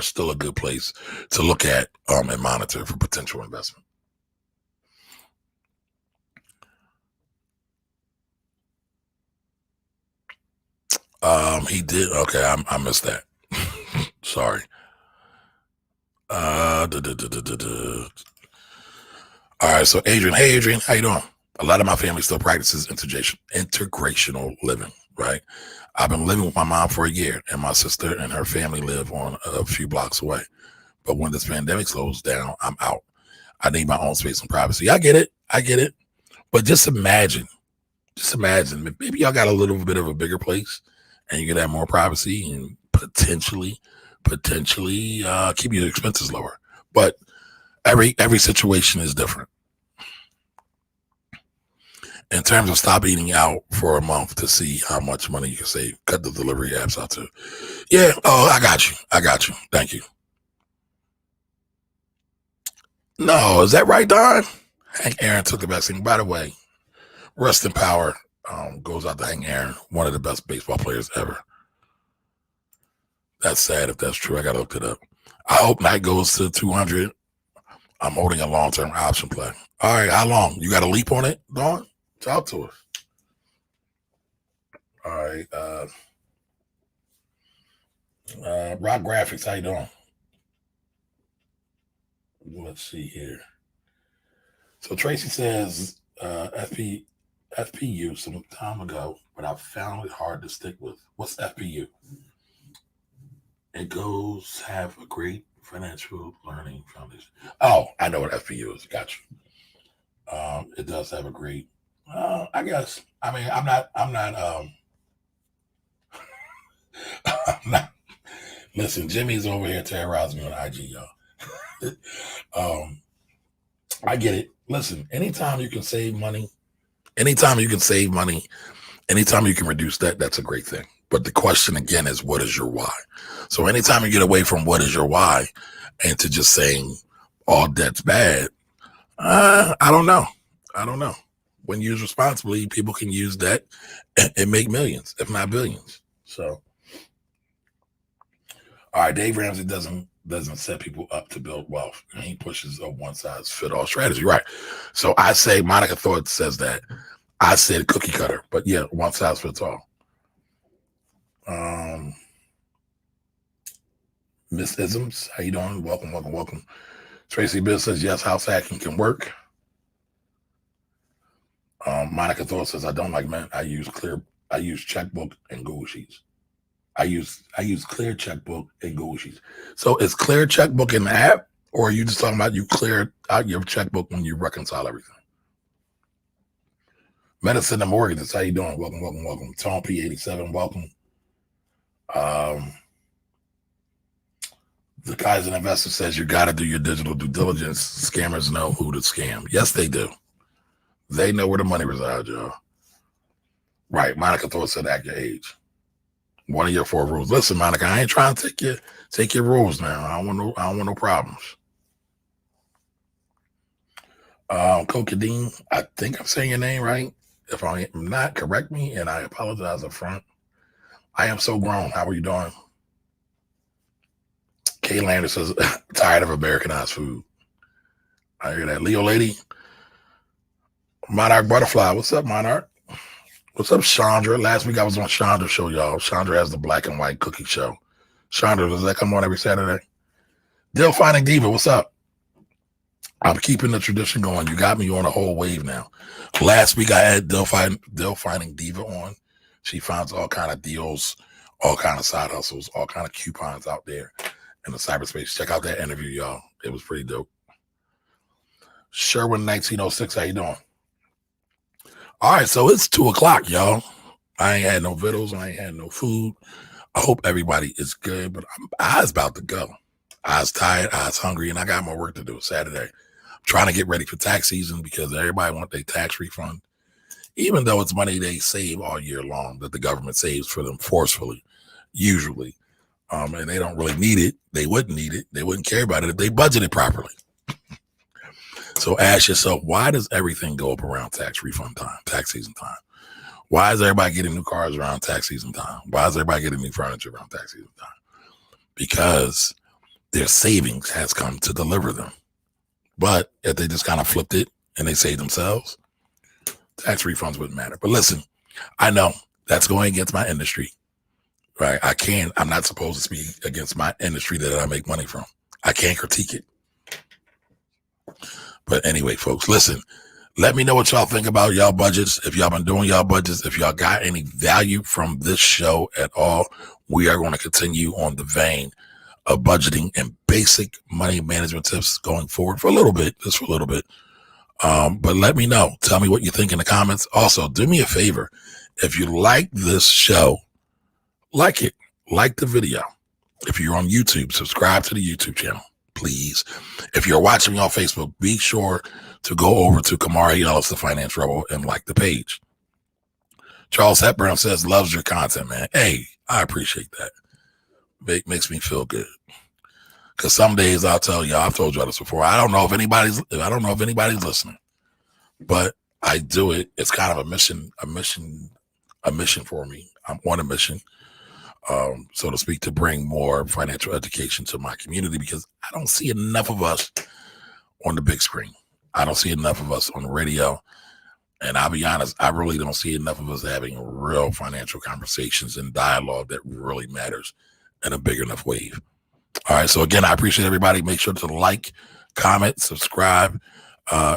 still a good place to look at and monitor for potential investment. He did. Okay, I missed that. Sorry. All right, so Adrian. Hey, Adrian, how you doing? A lot of my family still practices integrational living, right? I've been living with my mom for a year, and my sister and her family live on a few blocks away. But when this pandemic slows down, I'm out. I need my own space and privacy. I get it. But just imagine, maybe y'all got a little bit of a bigger place and you can have more privacy and potentially keep your expenses lower. But every situation is different. In terms of stop eating out for a month to see how much money you can save, cut the delivery apps out too. Yeah. Oh, I got you. Thank you. No, is that right, Don? Hank Aaron took the vaccine. By the way, rest in power goes out to Hank Aaron, one of the best baseball players ever. That's sad if that's true. I got to look it up. I hope Nike goes to 200. I'm holding a long-term option play. All right, how long? You got a leap on it, Dawn? Talk to us. All right. Rock Graphics, how you doing? Let's see here. So Tracy says FPU some time ago, but I found it hard to stick with. What's FPU? It goes have a great financial learning foundation. Oh, I know what FPU is. Got you. It does have a great. I guess. I mean, I'm not. I'm not. Listen, Jimmy's over here terrorizing me on IG, y'all. I get it. Listen, anytime you can save money, anytime you can reduce debt, that's a great thing. But the question again is, what is your why? So anytime you get away from what is your why and to just saying all debt's bad, I don't know. When used responsibly, people can use debt and make millions, if not billions. So, all right, Dave Ramsey doesn't set people up to build wealth. And he pushes a one-size-fits-all strategy, right? So I say Monica Thorpe says that. I said cookie cutter, but yeah, one size fits all. Miss Isms, how you doing? Welcome, welcome, welcome. Tracy Bill says, yes, house hacking can work. Monica Thor says, I don't like men. I use Checkbook and Google Sheets. I use Clear Checkbook and Google Sheets. So is Clear Checkbook in the app, or are you just talking about you clear out your checkbook when you reconcile everything? Medicine and Mortgages, how you doing? Welcome, welcome, welcome. Tom P87, welcome. The Kaizen Investor says you got to do your digital due diligence. Scammers know who to scam. Yes, they do. They know where the money resides, y'all. Right. Monica Thor said, act your age. One of your 4 rules. Listen, Monica, I ain't trying to take your rules now. I don't want no problems. Kokadine, I think I'm saying your name right. If I'm not, correct me, and I apologize up front. I am so grown. How are you doing? Kay Lander says, tired of Americanized food. I hear that. Leo Lady. Monarch Butterfly. What's up, Monarch? What's up, Chandra? Last week I was on Chandra's show, y'all. Chandra has the black and white cookie show. Chandra, does that come on every Saturday? Dill Finding Diva, what's up? I'm keeping the tradition going. You got me on a whole wave now. Last week I had Dill Finding Diva on. She finds all kind of deals, all kind of side hustles, all kind of coupons out there in the cyberspace. Check out that interview, y'all. It was pretty dope. Sherwin 1906, how you doing? All right, so it's 2:00, y'all. I ain't had no vittles. I ain't had no food. I hope everybody is good, but I was about to go. I was tired. I was hungry, and I got more work to do Saturday. I'm trying to get ready for tax season because everybody want their tax refund, even though it's money they save all year long that the government saves for them forcefully, usually. And they don't really need it. They wouldn't need it. They wouldn't care about it if they budgeted properly. So ask yourself, why does everything go up around tax refund time, tax season time? Why is everybody getting new cars around tax season time? Why is everybody getting new furniture around tax season time? Because their savings has come to deliver them. But if they just kind of flipped it and they saved themselves, tax refunds wouldn't matter. But listen, I know that's going against my industry, right? I'm not supposed to speak against my industry that I make money from. I can't critique it. But anyway, folks, listen, let me know what y'all think about y'all budgets. If y'all been doing y'all budgets, if y'all got any value from this show at all, we are going to continue on the vein of budgeting and basic money management tips going forward for a little bit, just for a little bit. But let me know. Tell me what you think in the comments. Also, do me a favor. If you like this show, like it, like the video. If you're on YouTube, subscribe to the YouTube channel, please. If you're watching me on Facebook, be sure to go over to Kamari Ellis, the Finance Rebel, and like the page. Charles Hepburn says, loves your content, man. Hey, I appreciate that. Makes me feel good. Because some days I'll tell y'all, I've told y'all this before. I don't know if anybody's listening, but I do it. It's kind of a mission for me. I'm on a mission, so to speak, to bring more financial education to my community because I don't see enough of us on the big screen. I don't see enough of us on the radio. And I'll be honest, I really don't see enough of us having real financial conversations and dialogue that really matters in a big enough wave. All right. So again, I appreciate everybody. Make sure to like, comment, subscribe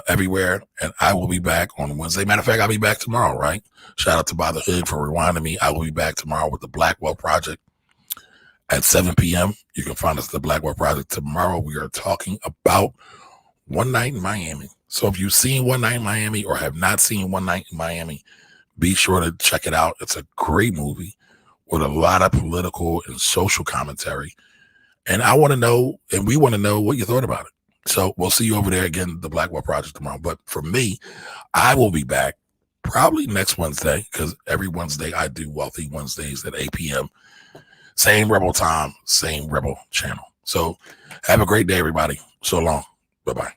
everywhere. And I will be back on Wednesday. Matter of fact, I'll be back tomorrow, right? Shout out to By the Hood for reminding me. I will be back tomorrow with the Blackwell Project at 7 p.m. You can find us at the Blackwell Project. Tomorrow we are talking about One Night in Miami. So if you've seen One Night in Miami or have not seen One Night in Miami, be sure to check it out. It's a great movie with a lot of political and social commentary. And I want to know, and we want to know what you thought about it. So we'll see you over there again, the Blackwell Project tomorrow. But for me, I will be back probably next Wednesday because every Wednesday I do Wealthy Wednesdays at 8 p.m. Same Rebel time, same Rebel channel. So have a great day, everybody. So long. Bye-bye.